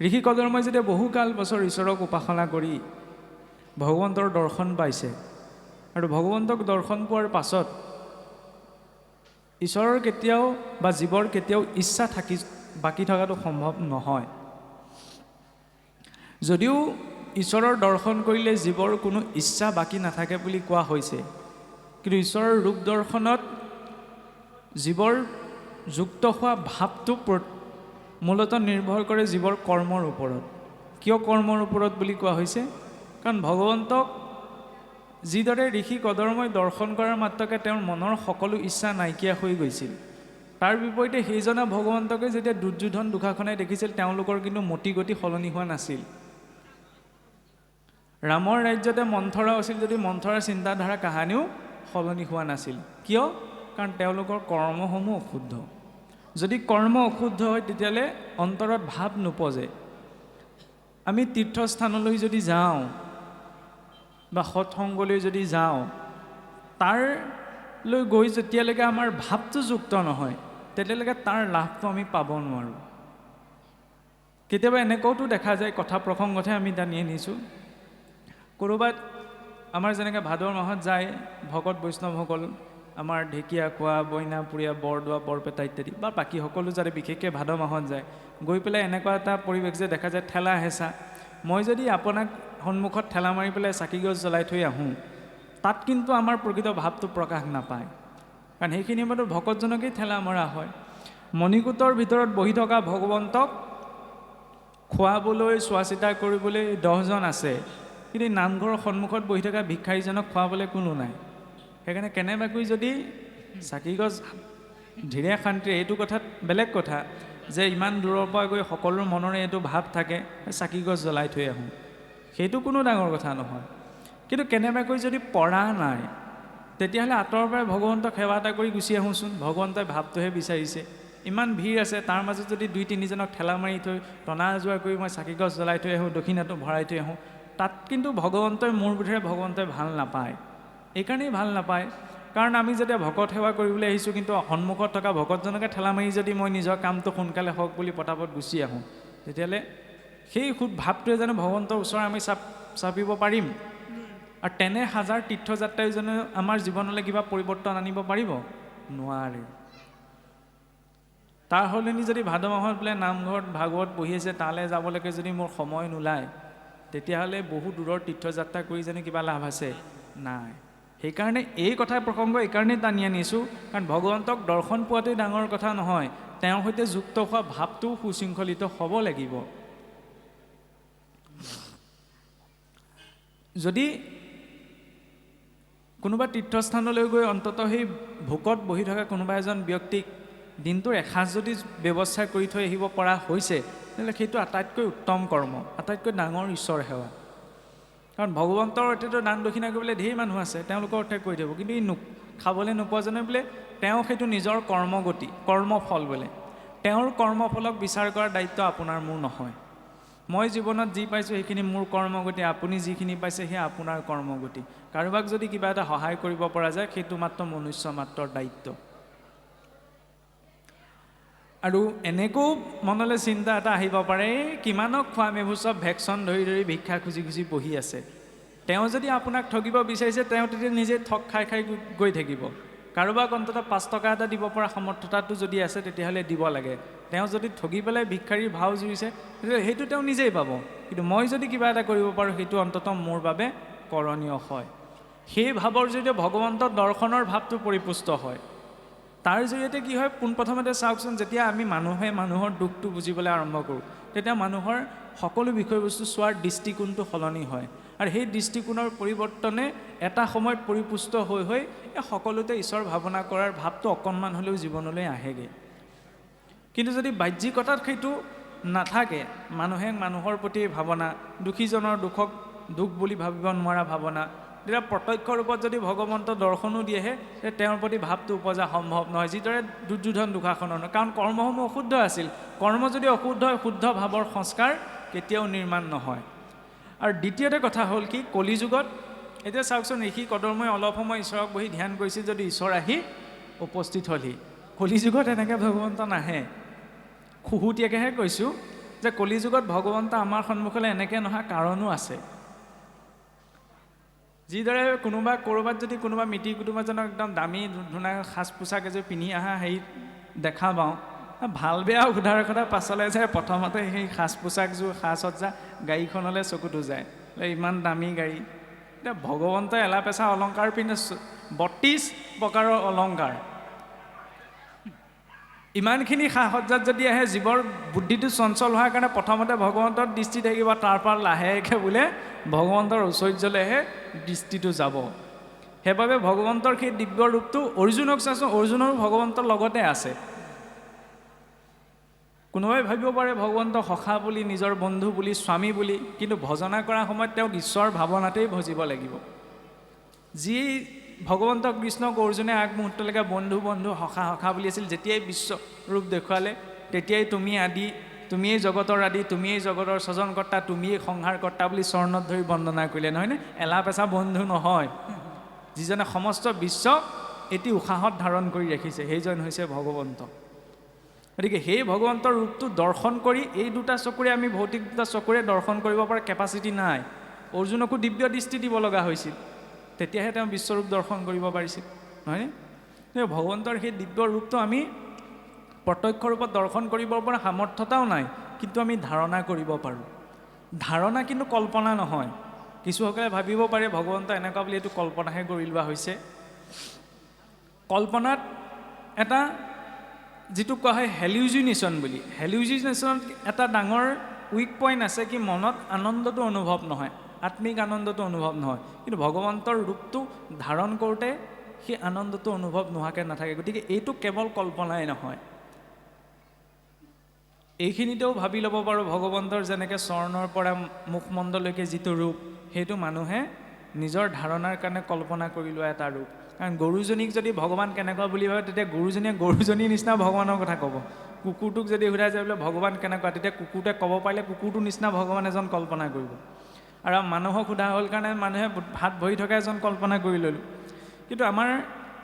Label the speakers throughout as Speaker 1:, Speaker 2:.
Speaker 1: ঋষি কদৰ্মই যেতিয়া বহুকাল বছৰ ঈশ্বৰক উপাসনা কৰি ভগৱন্তৰ দৰ্শন পাইছে আৰু ভগৱন্তক দৰ্শন পোৱাৰ পাছত ঈশ্বৰৰ কেতিয়াও বা জীৱৰ কেতিয়াও ইচ্ছা বাকী থকাটো সম্ভৱ নহয়। যদিও ঈশ্বৰৰ দৰ্শন কৰিলে জীৱৰ কোনো ইচ্ছা বাকী নাথাকে বুলি কোৱা হৈছে, কিন্তু ঈশ্বৰৰ ৰূপ দৰ্শনত জীৱৰ যুক্ত হোৱা ভাৱটো মূলতঃ নিৰ্ভৰ কৰে জীৱৰ কৰ্মৰ ওপৰত। কিয় কৰ্মৰ ওপৰত বুলি কোৱা হৈছে? কাৰণ ভগৱন্তক যিদৰে ঋষি কদৰ্মই দৰ্শন কৰাৰ মাত্ৰকে তেওঁৰ মনৰ সকলো ইচ্ছা নাইকিয়া হৈ গৈছিল, তাৰ বিপৰীতে সেইজনা ভগৱন্তকে যেতিয়া দুৰ্যোধন দুষাসনে দেখিছিল, তেওঁলোকৰ কিন্তু মতি গতি সলনি হোৱা নাছিল। ৰামৰ ৰাজ্যতে মন্থৰা আছিল যদি মন্থৰাৰ চিন্তাধাৰা কাহানিও সলনি হোৱা নাছিল। কিয়? কাৰণ তেওঁলোকৰ কৰ্মসমূহ অশুদ্ধ। যদি কৰ্ম অশুদ্ধ হয় তেতিয়াহ'লে অন্তৰত ভাৱ নোপজে। আমি তীৰ্থস্থানলৈ যদি যাওঁ বা সৎসংগলৈ যদি যাওঁ, তাৰলৈ গৈ যেতিয়ালৈকে আমাৰ ভাৱটো যুক্ত নহয় তেতিয়ালৈকে তাৰ লাভটো আমি পাব নোৱাৰোঁ। কেতিয়াবা এনেকুৱাওতো দেখা যায়, কথা প্ৰসংগতহে আমি টানি আনিছোঁ, ক'ৰবাত আমাৰ যেনেকৈ ভাদৰ মাহত যায় ভকত বৈষ্ণৱসকল, আমাৰ ঢেকীয়াখোৱা, বইনাপুৰীয়া, বৰদোৱা, বৰপেটা ইত্যাদি বা বাকী সকলো যাতে বিশেষকৈ ভাদ মাহত যায়, গৈ পেলাই এনেকুৱা এটা পৰিৱেশ যে দেখা যায় ঠেলা হেঁচা। মই যদি আপোনাক সন্মুখত ঠেলা মাৰি পেলাই চাকিগছ জ্বলাই থৈ আহোঁ, তাত কিন্তু আমাৰ প্ৰকৃত ভাৱটো প্ৰকাশ নাপায়, কাৰণ সেইখিনি সময়তো ভকতজনকেই ঠেলা মৰা হয়। মণিকূটৰ ভিতৰত বহি থকা ভগৱন্তক খোৱাবলৈ, চোৱা চিতা কৰিবলৈ 10জন আছে, কিন্তু নামঘৰৰ সন্মুখত বহি থকা ভিক্ষাৰীজনক খোৱাবলৈ কোনো নাই। সেইকাৰণে কেনেবাকৈ যদি চাকিগছ ধীৰে শান্তিৰে, এইটো কথাত বেলেগ কথা যে ইমান দূৰৰ পৰা গৈ সকলোৰ মনৰে এইটো ভাৱ থাকে চাকিগছ জ্বলাই থৈ আহোঁ, সেইটো কোনো ডাঙৰ কথা নহয়। কিন্তু কেনেবাকৈ যদি পৰা নাই তেতিয়াহ'লে আঁতৰৰ পৰাই ভগৱন্তক সেৱা এটা কৰি গুচি আহোঁচোন। ভগৱন্তই ভাৱটোহে বিচাৰিছে। ইমান ভিৰ আছে, তাৰ মাজত যদি 2-3জনক ঠেলা মাৰি থৈ টনা আজোৱা কৰি মই চাকিগছ জ্বলাই থৈ আহোঁ, দক্ষিণাটো ভৰাই থৈ আহোঁ, তাত কিন্তু ভগৱন্তই মোৰ বোধেৰে ভগৱন্তই ভাল নাপায়। এইকাৰণেই ভাল নাপায় কাৰণ আমি যেতিয়া ভকত সেৱা কৰিবলৈ আহিছোঁ, কিন্তু সন্মুখত থকা ভকতজনকে ঠেলা মাৰি যদি মই নিজৰ কামটো সোনকালে হওক বুলি পটাপট গুচি আহোঁ, তেতিয়াহ'লে সেই ভাৱটোৱে জানো ভগৱন্তৰ ওচৰত আমি চাপিব পাৰিম? আৰু তেনে হাজাৰ তীৰ্থযাত্ৰাই জানো আমাৰ জীৱনলৈ কিবা পৰিৱৰ্তন আনিব পাৰিব? নোৱাৰে। তাৰ সলনি যদি ভাদ মাহত বোলে নামঘৰত ভাগৱত পঢ়ি আছে, তালৈ যাবলৈকে যদি মোৰ সময় নোলায়, তেতিয়াহ'লে বহু দূৰৰ তীৰ্থযাত্ৰা কৰি জানো কিবা লাভ আছে? নাই। সেইকাৰণে এই কথা প্ৰসংগ এইকাৰণেই টানি আনিছোঁ, কাৰণ ভগৱন্তক দৰ্শন পোৱাটোৱেই ডাঙৰ কথা নহয়, তেওঁৰ সৈতে যুক্ত হোৱা ভাৱটোও সুশৃংখলিত হ'ব লাগিব। যদি কোনোবা তীৰ্থস্থানলৈ গৈ অন্ততঃ সেই ভোকত বহি থকা কোনোবা এজন ব্যক্তিক দিনটোৰ এসাঁজ যদি ব্যৱস্থা কৰি থৈ আহিব পৰা হৈছে, তেতিয়াহ'লে সেইটো আটাইতকৈ উত্তম কৰ্ম, আটাইতকৈ ডাঙৰ ঈশ্বৰ সেৱা। কাৰণ ভগৱন্তৰ অৰ্থেতো দান দক্ষিণা কৰিবলৈ ধেৰ মানুহ আছে, তেওঁলোকৰ অৰ্থে কৰি দিব, কিন্তু ই খাবলৈ নোপোৱাজনে বোলে তেওঁ সেইটো নিজৰ কৰ্মগতি, কৰ্মফল বোলে। তেওঁৰ কৰ্মফলক বিচাৰ কৰাৰ দায়িত্ব আপোনাৰ মোৰ নহয়। মই জীৱনত যি পাইছোঁ সেইখিনি মোৰ কৰ্মগতি, আপুনি যিখিনি পাইছে সেয়া আপোনাৰ কৰ্মগতি। কাৰোবাক যদি কিবা এটা সহায় কৰিব পৰা যায়, সেইটো মাত্ৰ মনুষ্য মাত্ৰৰ দায়িত্ব। আৰু এনেকৈও মনলৈ চিন্তা এটা আহিব পাৰে, কিমানক খুৱাম, এইবোৰ চব ভেকচন ধৰি ধৰি ভিক্ষা খুজি খুজি বহি আছে। তেওঁ যদি আপোনাক ঠগিব বিচাৰিছে, তেওঁ তেতিয়া নিজে ঠগ খাই খাই গৈ থাকিব। কাৰোবাক অন্ততঃ 5 টকা এটা দিব পৰা সামৰ্থ্যতাটো যদি আছে তেতিয়াহ'লে দিব লাগে। তেওঁ যদি ঠগি পেলাই ভিক্ষাৰীৰ ভাও জুৰিছে, তেতিয়াহ'লে সেইটো তেওঁ নিজেই পাব। কিন্তু মই যদি কিবা এটা কৰিব পাৰোঁ, সেইটো অন্ততঃ মোৰ বাবে কৰণীয় হয়। সেই ভাৱৰ জৰিয়তে ভগৱন্তৰ দৰ্শনৰ ভাৱটো পৰিপুষ্ট হয়। তাৰ জৰিয়তে কি হয়, পোনপ্ৰথমতে চাওকচোন, যেতিয়া আমি মানুহে মানুহৰ দুখটো বুজিবলৈ আৰম্ভ কৰোঁ, তেতিয়া মানুহৰ সকলো বিষয়বস্তু চোৱাৰ দৃষ্টিকোণটো সলনি হয়। আৰু সেই দৃষ্টিকোণৰ পৰিৱৰ্তনে এটা সময়ত পৰিপুষ্ট হৈ হৈ সকলোতে ঈশ্বৰ ভাৱনা কৰাৰ ভাৱটো অকণমান হ'লেও জীৱনলৈ আহেগৈ। কিন্তু যদি বাহ্যিকতাত সেইটো নাথাকে, মানুহে মানুহৰ প্ৰতি ভাৱনা, দুখীজনৰ দুখ বুলি ভাবিব নোৱাৰা ভাৱনা, তেতিয়া প্ৰত্যক্ষ ৰূপত যদি ভগৱন্তৰ দৰ্শনো দিয়েহে তেওঁৰ প্ৰতি ভাৱটো উপজা সম্ভৱ নহয়, যিদৰে দুৰ্যোধন দুষাসনৰ। কাৰণ কৰ্মসমূহ অশুদ্ধ আছিল। কৰ্ম যদি অশুদ্ধ হয়, শুদ্ধ ভাৱৰ সংস্কাৰ কেতিয়াও নিৰ্মাণ নহয়। আৰু দ্বিতীয়তে কথা হ'ল কি, কলিযুগত এতিয়া চাওকচোন, ঋষি কদৰ্মই অলপ সময় ঈশ্বৰক বহি ধ্যান কৰিছিল যদি ঈশ্বৰ আহি উপস্থিত হ'লহি। কলিযুগত এনেকৈ ভগৱন্ত নাহে। খুহুতীয়াকৈহে কৈছোঁ, যে কলিযুগত ভগৱন্ত আমাৰ সন্মুখলৈ এনেকৈ নহা কাৰণো আছে। যিদৰে কোনোবা ক'ৰবাত যদি কোনোবা মিতিৰ কুটুমজনক একদম দামী ধুনীয়া সাজ পোছাক এযোৰ পিন্ধি অহা হেৰিত দেখা পাওঁ, ভাল বেয়া সোধাৰ কথা পাছলৈ যায় প্ৰথমতে সেই সাজ পোছাকযোৰ সাজ-সজ্জা গাড়ীখনলৈ চকুটো যায়, ইমান দামী গাড়ী। এতিয়া ভগৱন্তই এলাপেচা অলংকাৰ পিন্ধে ৩২ প্ৰকাৰৰ অলংকাৰ। ইমানখিনি সা-সজ্জাত যদি আহে জীৱৰ বুদ্ধিটো চঞ্চল হোৱাৰ কাৰণে প্ৰথমতে ভগৱন্তৰ দৃষ্টি থাকিব, তাৰপৰা লাহেকৈ বোলে ভগৱন্তৰ ঐশ্বৰ্যলৈহে দৃষ্টিটো যাব। সেইবাবে ভগৱন্তৰ সেই দিব্য ৰূপটো অৰ্জুনক চাইছোঁ, অৰ্জুনৰো ভগৱন্তৰ লগতে আছে। কোনোবাই ভাবিব পাৰে ভগৱন্তক সখা বুলি, নিজৰ বন্ধু বুলি, স্বামী বুলি, কিন্তু ভজনা কৰাৰ সময়ত তেওঁক ঈশ্বৰৰ ভাৱনাতেই ভজিব লাগিব। যি ভগৱন্তক কৃষ্ণক অৰ্জুনে আগমুহূৰ্তলৈকে বন্ধু বন্ধু সখা সখা বুলি আছিল, যেতিয়াই বিশ্বৰূপ দেখুৱালে তেতিয়াই তুমি আদি, তুমিয়েই জগতৰ আদি, তুমিয়েই জগতৰ স্বজনকৰ্তা, তুমিয়েই সংহাৰকৰ্তা বুলি চৰণত ধৰি বন্দনা কৰিলে, নহয়নে? এলাপেচা বন্ধু নহয়, যিজনে সমস্ত বিশ্বক এটি উশাহত ধাৰণ কৰি ৰাখিছে, সেইজন হৈছে ভগৱন্ত। গতিকে সেই ভগৱন্তৰ ৰূপটো দৰ্শন কৰি এই দুটা চকুৰে আমি ভৌতিক দুটা চকুৰে দৰ্শন কৰিব পৰা কেপাচিটি নাই। অৰ্জুনকো দিব্য দৃষ্টি দিব লগা হৈছিল, তেতিয়াহে তেওঁ বিশ্বৰূপ দৰ্শন কৰিব পাৰিছিল, নহয়নে? ভগৱন্তৰ সেই দিব্য ৰূপটো আমি প্ৰত্যক্ষ ৰূপত দৰ্শন কৰিব পৰা সামৰ্থ্যতাও নাই, কিন্তু আমি ধাৰণা কৰিব পাৰোঁ। ধাৰণা কিন্তু কল্পনা নহয়। কিছুসকলে ভাবিব পাৰে ভগৱন্ত এনেকুৱা বুলি এইটো কল্পনাহে কৰি লোৱা হৈছে। কল্পনাত এটা যিটো কোৱা হয় হেলিউজিনেশ্যন বুলি, হেলিউজিনেশ্যনত এটা ডাঙৰ উইক পইণ্ট আছে কি মনত আনন্দটো অনুভৱ নহয়, আত্মিক আনন্দটো অনুভৱ নহয়। কিন্তু ভগৱন্তৰ ৰূপটো ধাৰণ কৰোঁতে সেই আনন্দটো অনুভৱ নোহোৱাকৈ নাথাকে। গতিকে এইটো কেৱল কল্পনাই নহয়। এইখিনিতেও ভাবি ল'ব পাৰোঁ ভগৱন্তৰ যেনেকৈ চৰণৰ পৰা মুখমণ্ডলৈকে যিটো ৰূপ, সেইটো মানুহে নিজৰ ধাৰণাৰ কাৰণে কল্পনা কৰি লোৱা এটা ৰূপ। কাৰণ গৰুজনীক যদি ভগৱান কেনেকুৱা বুলি ভাবে, তেতিয়া গৰুজনীয়ে গৰুজনীৰ নিচিনা ভগৱানৰ কথা ক'ব। কুকুৰটোক যদি সোধা যায় বোলে ভগৱান কেনেকুৱা, তেতিয়া কুকুৰটোৱে ক'ব পাৰিলে কুকুৰটোৰ নিচিনা ভগৱান এজন কল্পনা কৰিব। আৰু মানুহক সোধা হ'ল কাৰণে মানুহে হাত ভৰি থকা এজন কল্পনা কৰি ল'লোঁ। কিন্তু আমাৰ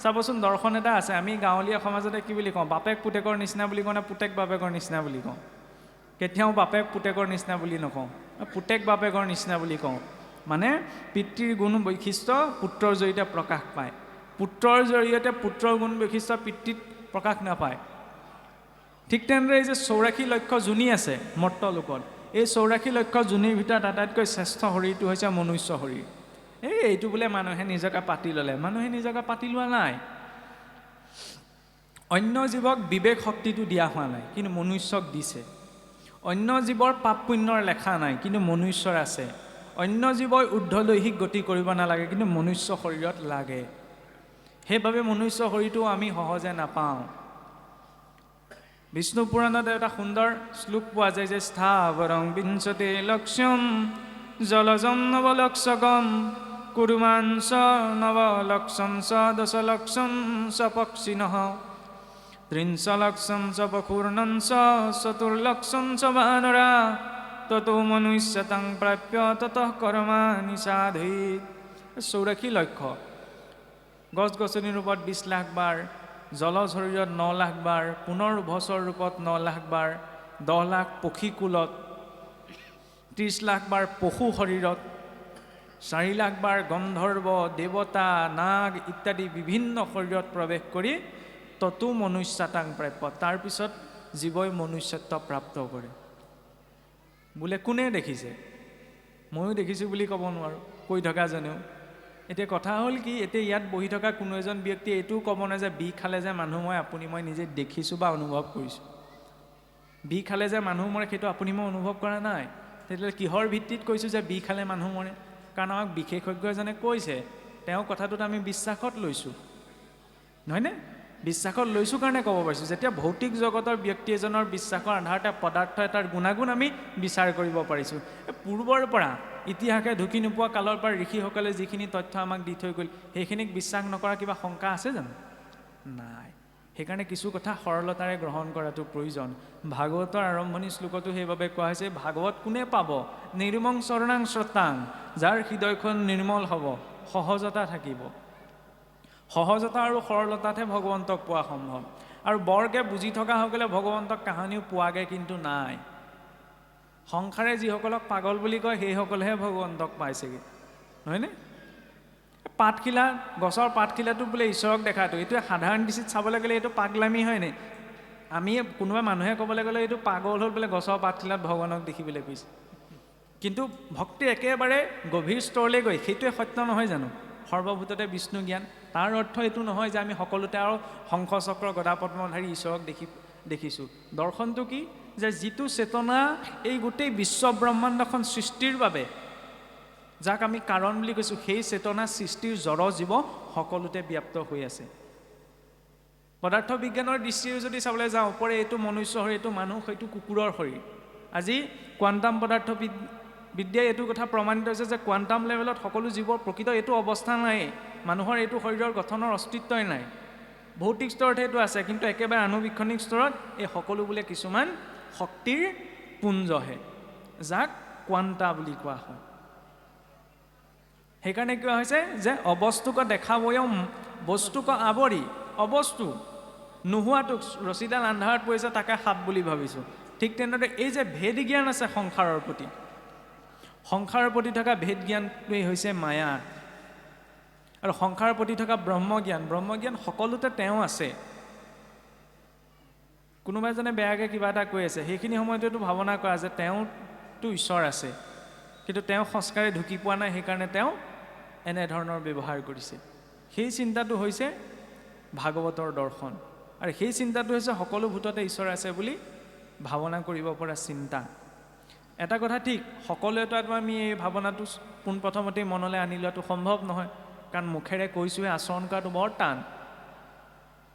Speaker 1: চাবচোন দৰ্শন এটা আছে, আমি গাঁৱলীয়া সমাজতে কি বুলি কওঁ, বাপেক পুতেকৰ নিচিনা বুলি কওঁ নে পুতেক বাপেকৰ নিচিনা বুলি কওঁ? কেতিয়াও বাপেক পুতেকৰ নিচিনা বুলি নকওঁ, পুতেক বাপেকৰ নিচিনা বুলি কওঁ। মানে পিতৃৰ গুণ বৈশিষ্ট্য পুত্ৰৰ জৰিয়তে প্ৰকাশ পায়, পুত্ৰৰ জৰিয়তে পুত্ৰৰ গুণ বৈশিষ্ট্য পিতৃত প্ৰকাশ নাপায়। ঠিক তেনেদৰে এই যে 84 লক্ষ যোনি আছে মৰ্তলোকত, এই 84 লক্ষ যোনিৰ ভিতৰত আটাইতকৈ শ্ৰেষ্ঠ শৰীৰটো হৈছে মনুষ্য শৰীৰ। এইটো বোলে মানুহে নিজকে পাতি ল'লে, মানুহে নিজকে পাতি লোৱা নাই। অন্য জীৱক বিবেক শক্তিটো দিয়া হোৱা নাই, কিন্তু মনুষ্যক দিছে। অন্য জীৱৰ পাপ পুণ্যৰ লেখা নাই, কিন্তু মনুষ্যৰ আছে। অন্য জীৱই ঊৰ্ধ্বলৈহিক গতি কৰিব নালাগে, কিন্তু মনুষ্য শৰীৰত লাগে। সেইবাবে মনুষ্য শৰীৰটো আমি সহজে নাপাওঁ। বিষ্ণু পুৰাণত এটা সুন্দৰ শ্লোক পোৱা যায় যে স্থাৱৰং বিঞ্চতে লক্ষ্যম জলজম নৱলক্ষকম কুৰুমান চ নৱলক্ষম চ দশলক্ষম চ পক্ষিণঃ ত্ৰিংশ লক্ষম চ পশুৰ্ণং চ চতুৰ্লক্ষম চ বানৰা ততো মনুষ্যতং প্ৰাপ্য ততঃ কৰ্মাণি সাধয়েৎ। 84 লক্ষ গছ গছনিৰ ৰূপত 20 লাখ বাৰ, জল শৰীৰত 9 লাখ বাৰ, পুনৰ উভচৰ ৰূপত 9 লাখ বাৰ, 10 লাখ পক্ষীকুলত, 30 লাখ বাৰ পশু শৰীৰত, 4 লাখ বাৰ গন্ধৰ্ব, দেৱতা, নাগ ইত্যাদি বিভিন্ন শৰীৰত প্ৰৱেশ কৰি ততো মনুষ্যতাং প্ৰাপ্য, তাৰপিছত জীৱই মনুষ্যত্ব প্ৰাপ্ত কৰে। বোলে কোনে দেখিছে? ময়ো দেখিছোঁ বুলি ক'ব নোৱাৰোঁ, কৈ থকাজনেও। এতিয়া কথা হ'ল কি, এতিয়া ইয়াত বহি থকা কোনো এজন ব্যক্তি এইটোও ক'ব নাই যে বিষ খালে যে মানুহ মই আপুনি মই নিজে দেখিছোঁ বা অনুভৱ কৰিছোঁ। বিষ খালে যে মানুহ মৰে সেইটো আপুনি মই অনুভৱ কৰা নাই। তেতিয়াহ'লে কিহৰ ভিত্তিত কৈছোঁ যে বিষ খালে মানুহ মৰে? কাৰণ আমাক বিশেষজ্ঞ এজনে কৈছে, তেওঁ কথাটোত আমি বিশ্বাসত লৈছোঁ, নহয়নে? বিশ্বাসত লৈছোঁ কাৰণে ক'ব পাৰিছোঁ। যেতিয়া ভৌতিক জগতৰ ব্যক্তি এজনৰ বিশ্বাসৰ আধাৰতে পদাৰ্থ এটাৰ গুণাগুণ আমি বিচাৰ কৰিব পাৰিছোঁ। পূৰ্বৰ পৰা ইতিহাসে ঢুকি নোপোৱা কালৰ পৰা ঋষিসকলে যিখিনি তথ্য আমাক দি থৈ গ'ল, সেইখিনিক বিশ্বাস নকৰা কিবা শংকা আছে জানো? নাই। সেইকাৰণে কিছু কথা সৰলতাৰে গ্ৰহণ কৰাটো প্ৰয়োজন। ভাগৱতৰ আৰম্ভণি শ্লোকতো সেইবাবে কোৱা হৈছে, ভাগৱত কোনে পাব? নিৰ্মং চৰণাং শ্ৰতাং, যাৰ হৃদয়খন নিৰ্মল হ'ব, সহজতা থাকিব। সহজতা আৰু সৰলতাতহে ভগৱন্তক পোৱা সম্ভৱ। আৰু বৰকে বুজি থকা সকলে ভগৱন্তক কাহানিও পোৱাগে কিন্তু নাই। সংসাৰে যিসকলক পাগল বুলি কয় সেইসকলেহে ভগৱন্তক পাইছেগৈ, নহয়নে? পাতখিলা, গছৰ পাতখিলাটো বোলে ঈশ্বৰক দেখাটো, এইটো সাধাৰণ দৃষ্টিত চাবলৈ গ'লে এইটো পাগলামি হয়নে? আমি কোনোবা মানুহে ক'বলৈ গ'লে এইটো পাগল হ'ল বোলে গছৰ পাতখিলাত ভগৱানক দেখিবলৈ কৈছে। কিন্তু ভক্তি একেবাৰে গভীৰ স্তৰলৈ গৈ সেইটোৱে সত্য নহয় জানো? সৰ্বভূততে বিষ্ণু জ্ঞান, তাৰ অৰ্থ এইটো নহয় যে আমি সকলোতে আৰু শংখ চক্ৰ গদা পদ্মধাৰী ঈশ্বৰক দেখিছোঁ। দৰ্শনটো কি? যে যিটো চেতনা এই গোটেই বিশ্ব ব্ৰহ্মাণ্ডখন সৃষ্টিৰ বাবে, যাক আমি কাৰণ বুলি কৈছোঁ, সেই চেতনা সৃষ্টিৰ জড় জীৱ সকলোতে ব্যপ্ত হৈ আছে। পদাৰ্থ বিজ্ঞানৰ দৃষ্টিৰে যদি চাবলৈ যাওঁ, ওপৰে এইটো মনুষ্য শৰীৰ, এইটো মানুহ, সেইটো কুকুৰৰ শৰীৰ। আজি কোৱাণ্টাম পদাৰ্থ বিদ্যাই এইটো কথা প্ৰমাণিত হৈছে যে কোৱাণ্টাম লেভেলত সকলো জীৱৰ প্ৰকৃত এইটো অৱস্থা নাই, মানুহৰ এইটো শৰীৰৰ গঠনৰ অস্তিত্বই নাই। ভৌতিক স্তৰত সেইটো আছে, কিন্তু একেবাৰে আণুবীক্ষণিক স্তৰত এই সকলো বোলে কিছুমান শক্তিৰ পুঞ্জহে, যাক কোৱাণ্টা বুলি কোৱা হয়। সেইকাৰণে কোৱা হৈছে যে অবস্তুক দেখাবয়ও বস্তুক আৱৰি, অবস্তু নোহোৱাটোক, ৰছীডাল আন্ধাৰত পৰিছে তাকে সাপ বুলি ভাবিছোঁ। ঠিক তেনেদৰে এই যে ভেদ জ্ঞান আছে সংসাৰৰ প্ৰতি থকা ভেদ জ্ঞানটোৱেই হৈছে মায়া। আৰু সংসাৰৰ প্ৰতি থকা ব্ৰহ্মজ্ঞান সকলোতে তেওঁ আছে। কোনোবা এজনে বেয়াকৈ কিবা এটা কৈ আছে, সেইখিনি সময়তেতো ভাৱনা কৰা যে তেওঁতো ঈশ্বৰ আছে, কিন্তু তেওঁ সংস্কাৰে ঢুকি পোৱা নাই, সেইকাৰণে তেওঁ এনেধৰণৰ ব্যৱহাৰ কৰিছে। সেই চিন্তাটো হৈছে ভাগৱতৰ দৰ্শন, আৰু সেই চিন্তাটো হৈছে সকলো ভূততে ঈশ্বৰ আছে বুলি ভাৱনা কৰিব পৰা চিন্তা। এটা কথা ঠিক, সকলোৱেতো আমি এই ভাৱনাটো পোনপ্ৰথমতেই মনলৈ আনি লোৱাটো সম্ভৱ নহয়, কাৰণ মুখেৰে কৈছোঁহে, আচৰণ কৰাটো বৰ টান।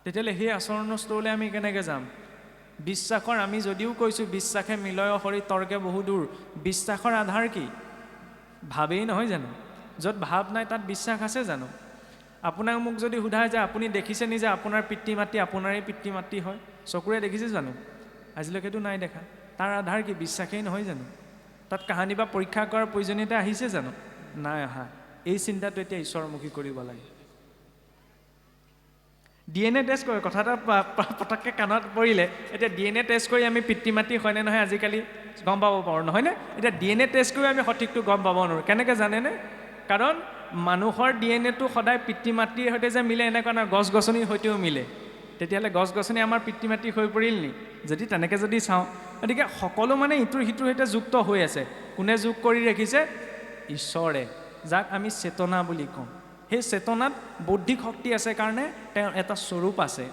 Speaker 1: তেতিয়াহ'লে সেই আচৰণৰ স্তৰলৈ আমি কেনেকৈ যাম? বিশ্বাসৰ, আমি যদিও কৈছোঁ বিশ্বাসে মিলয় হৰি তৰ্কে বহু দূৰ, বিশ্বাসৰ আধাৰ কি? ভাৱেই নহয় জানো? য'ত ভাৱ নাই তাত বিশ্বাস আছে জানো? আপোনাক মোক যদি সোধা যে আপুনি দেখিছে নি যে আপোনাৰ পিতৃ মাতৃ আপোনাৰেই পিতৃ মাতৃ হয়, চকুৰে দেখিছে জানো? আজিলৈকেতো নাই দেখা। তাৰ আধাৰ কি? বিশ্বাসেই নহয় জানো? তাত কাহানি বা পৰীক্ষা কৰাৰ প্ৰয়োজনীয়তা আহিছে জানো? নাই অহা। এই চিন্তাটো এতিয়া ঈশ্বৰমুখী কৰিব লাগে। DNA টেষ্ট কৰে, কথা এটা পটককৈ কাণত পৰিলে, এতিয়া DNA টেষ্ট কৰি আমি পিতৃ মাতৃ হয়নে নহয় আজিকালি গম পাব পাৰোঁ, নহয়নে? এতিয়া DNA টেষ্ট কৰি আমি সঠিকটো গম পাব নোৱাৰোঁ। কেনেকৈ জানেনে? কাৰণ মানুহৰ DNAটো সদায় পিতৃ মাতৃৰ সৈতে যে মিলে এনেকুৱা নহয়, গছ গছনিৰ সৈতেও মিলে। তেতিয়াহ'লে গছ গছনি আমাৰ পিতৃ মাতৃ হৈ পৰিল নি? যদি তেনেকৈ যদি চাওঁ, গতিকে সকলো মানে ইটোৰ সিটোৰ সৈতে যুক্ত হৈ আছে। কোনে যোগ কৰি ৰাখিছে? ঈশ্বৰে, যাক আমি চেতনা বুলি কওঁ। সেই চেতনাত বৌদ্ধিক শক্তি আছে কাৰণে তেওঁৰ এটা স্বৰূপ আছে।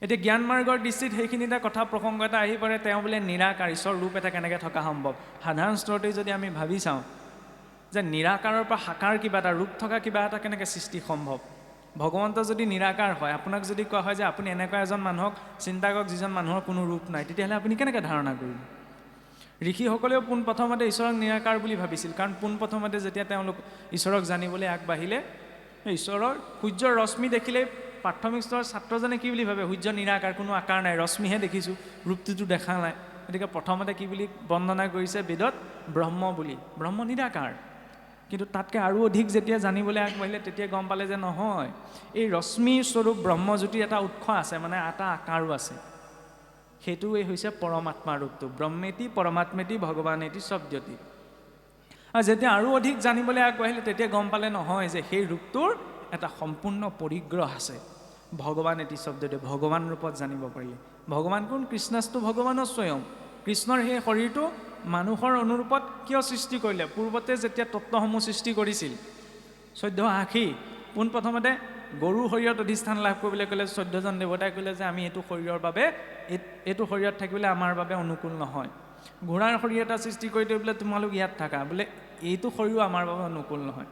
Speaker 1: এতিয়া জ্ঞান মাৰ্গৰ দৃষ্টিত সেইখিনি এটা কথা প্ৰসংগ এটা আহি পৰে, তেওঁ বোলে নিৰাকাৰ, ঈশ্বৰ ৰূপ এটা কেনেকৈ থকা সম্ভৱ? সাধাৰণ স্তৰতে যদি আমি ভাবি চাওঁ যে নিৰাকাৰৰ পৰা সাকাৰ কিবা এটা, ৰূপ থকা কিবা এটা কেনেকৈ সৃষ্টি সম্ভৱ? ভগৱন্ত যদি নিৰাকাৰ হয়, আপোনাক যদি কোৱা হয় যে আপুনি এনেকুৱা এজন মানুহক চিন্তা কৰক যিজন মানুহৰ কোনো ৰূপ নাই, তেতিয়াহ'লে আপুনি কেনেকৈ ধাৰণা কৰিব? ঋষিসকলেও পোনপ্ৰথমতে ঈশ্বৰক নিৰাকাৰ বুলি ভাবিছিল, কাৰণ পোনপ্ৰথমতে যেতিয়া তেওঁলোক ঈশ্বৰক জানিবলৈ আগবাঢ়িলে, ঈশ্বৰৰ সূৰ্যৰ ৰশ্মি দেখিলেই প্ৰাথমিক স্তৰৰ ছাত্ৰজনে কি বুলি ভাবে? সূৰ্য নিৰাকাৰ, কোনো আকাৰ নাই, ৰশ্মিহে দেখিছোঁ, ৰূপটোতো দেখা নাই। গতিকে প্ৰথমতে কি বুলি বৰ্ণনা কৰিছে বেদত? ব্ৰহ্ম বুলি। ব্ৰহ্ম নিৰাকাৰ। কিন্তু তাতকৈ আৰু অধিক যেতিয়া জানিবলৈ আগবাঢ়িলে তেতিয়া গম পালে যে নহয়, এই ৰশ্মিৰ স্বৰূপ ব্ৰহ্মজ্যোতিৰ এটা উৎস আছে, মানে এটা আকাৰো আছে। সেইটোৱেই হৈছে পৰমাত্মা ৰূপটো। ব্ৰহ্মেতি পৰমাত্মেতি ভগৱানেতি শব্দতি। আৰু যেতিয়া আৰু অধিক জানিবলৈ আগবাঢ়িলে তেতিয়া গম পালে নহয়, যে সেই ৰূপটোৰ এটা সম্পূৰ্ণ পৰিগ্ৰহ আছে। ভগৱান এটি শব্দতে ভগৱান ৰূপত জানিব পাৰিলে। ভগৱান কোন? কৃষ্ণস্তু ভগৱানৰ স্বয়ং। কৃষ্ণৰ সেই শৰীৰটো মানুহৰ অনুৰূপত কিয় সৃষ্টি কৰিলে? পূৰ্বতে যেতিয়া তত্ত্বসমূহ সৃষ্টি কৰিছিল 1480, পোনপ্ৰথমতে গৰুৰ শৰীৰত অধিষ্ঠান লাভ কৰিবলৈ ক'লে 14জন দেৱতাই ক'লে যে আমি এইটো শৰীৰৰ বাবে, এইটো শৰীৰত থাকিবলৈ আমাৰ বাবে অনুকূল নহয়। ঘোঁৰাৰ শৰীৰ এটা সৃষ্টি কৰি থৈ বোলে তোমালোক ইয়াত থাকা, বোলে এইটো শৰীৰো আমাৰ বাবে অনুকূল নহয়।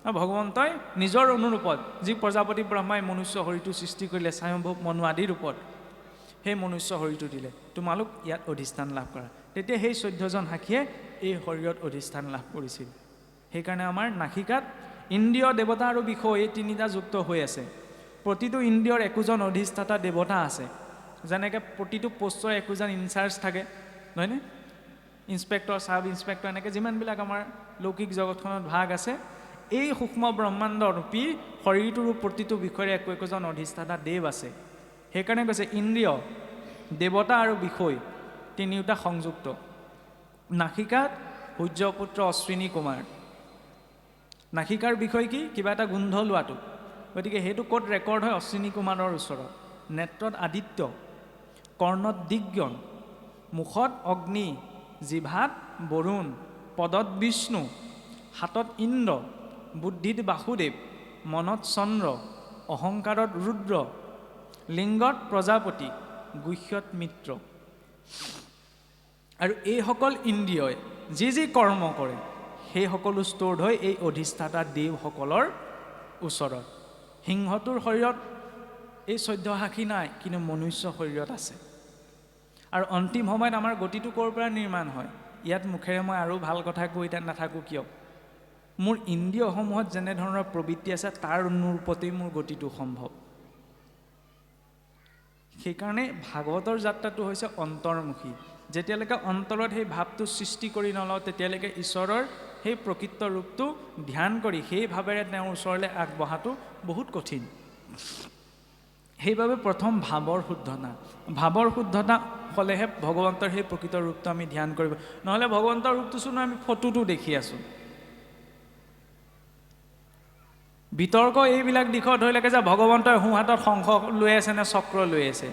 Speaker 1: আৰু ভগৱন্তই নিজৰ অনুৰূপত যি প্ৰজাপতি ব্ৰহ্মাই মনুষ্য শৰীৰটো সৃষ্টি কৰিলে স্বয়ম্ভৱ মনু আদিৰ ৰূপত, সেই মনুষ্য শৰীৰটো দিলে, তোমালোক ইয়াত অধিষ্ঠান লাভ কৰা। তেতিয়া সেই 14জন সাক্ষীয়ে এই শৰীৰত অধিষ্ঠান লাভ কৰিছিল। সেইকাৰণে আমাৰ নাসিকাত ইন্দ্ৰিয়, দেৱতা আৰু বিষয় এই তিনিটা যুক্ত হৈ আছে। প্ৰতিটো ইন্দ্ৰিয়ৰ একোজন অধিষ্ঠাতা দেৱতা আছে। যেনেকৈ প্ৰতিটো পোষ্টৰ একোজন ইনচাৰ্জ থাকে, নহয়নে? ইনস্পেক্টৰ, চাব ইনস্পেক্টৰ, এনেকৈ যিমানবিলাক আমাৰ লৌকিক জগতখনত ভাগ আছে, এই সূক্ষ্ম ব্ৰহ্মাণ্ড ৰূপী শৰীৰটোৰো প্ৰতিটো বিষয়ৰে একোজন অধিষ্ঠাতা দেৱ আছে। সেইকাৰণে কৈছে ইন্দ্ৰিয়, দেৱতা আৰু বিষয় তিনিওটা সংযুক্ত। নাসিকাত সূৰ্যপুত্ৰ অশ্বিনী কুমাৰ। নাসিকাৰ বিষয় কি? কিবা এটা গোন্ধ লোৱাটো। গতিকে সেইটো ক'ত ৰেকৰ্ড হয়? অশ্বিনী কুমাৰৰ ওচৰত। নেত্ৰত আদিত্য, কৰ্ণত দিগ্গন, মুখত অগ্নি, জিভাত বৰুণ, পদত বিষ্ণু, হাতত ইন্দ্ৰ, বুদ্ধিত বাসুদেৱ, মনত চন্দ্ৰ, অহংকাৰত ৰুদ্ৰ, লিংগত প্ৰজাপতি, গুহ্যত মিত্ৰ। আৰু এইসকল ইন্দ্ৰিয়ই যি যি কৰ্ম কৰে সেই সকলো ষ্ট'ৰ্ড হয় এই অধিষ্ঠাতা দেৱসকলৰ ওচৰত। সিংহটোৰ শৰীৰত এই 14 সাখী নাই, কিন্তু মনুষ্য শৰীৰত আছে। আৰু অন্তিম সময়ত আমাৰ গতিটো ক'ৰ পৰা নিৰ্মাণ হয়? ইয়াত মুখেৰে মই আৰু ভাল কথা কৈ নাথাকোঁ কিয়? মোৰ ইন্দ্ৰিয়সমূহত যেনেধৰণৰ প্ৰবৃত্তি আছে তাৰ অনুৰূপতেই মোৰ গতিটো সম্ভৱ। সেইকাৰণে ভাগৱতৰ যাত্ৰাটো হৈছে অন্তৰ্মুখী। যেতিয়ালৈকে অন্তৰত সেই ভাৱটো সৃষ্টি কৰি নলওঁ তেতিয়ালৈকে ঈশ্বৰৰ সেই প্ৰকৃত ৰূপটো ধ্যান কৰি সেই ভাৱেৰে তেওঁৰ ওচৰলৈ আগবঢ়াটো বহুত কঠিন। সেইবাবে প্ৰথম ভাৱৰ শুদ্ধতা। ভাৱৰ শুদ্ধতা হ'লেহে ভগৱন্তৰ সেই প্ৰকৃত ৰূপটো আমি ধ্যান কৰিব। নহ'লে ভগৱন্তৰ ৰূপটো চোন আমি ফটোটো দেখি আছোঁ। বিতৰ্ক এইবিলাক দিশত হৈ লাগে যে ভগৱন্তই সোঁহাতত শংখ লৈ আছে নে চক্ৰ লৈ আছে।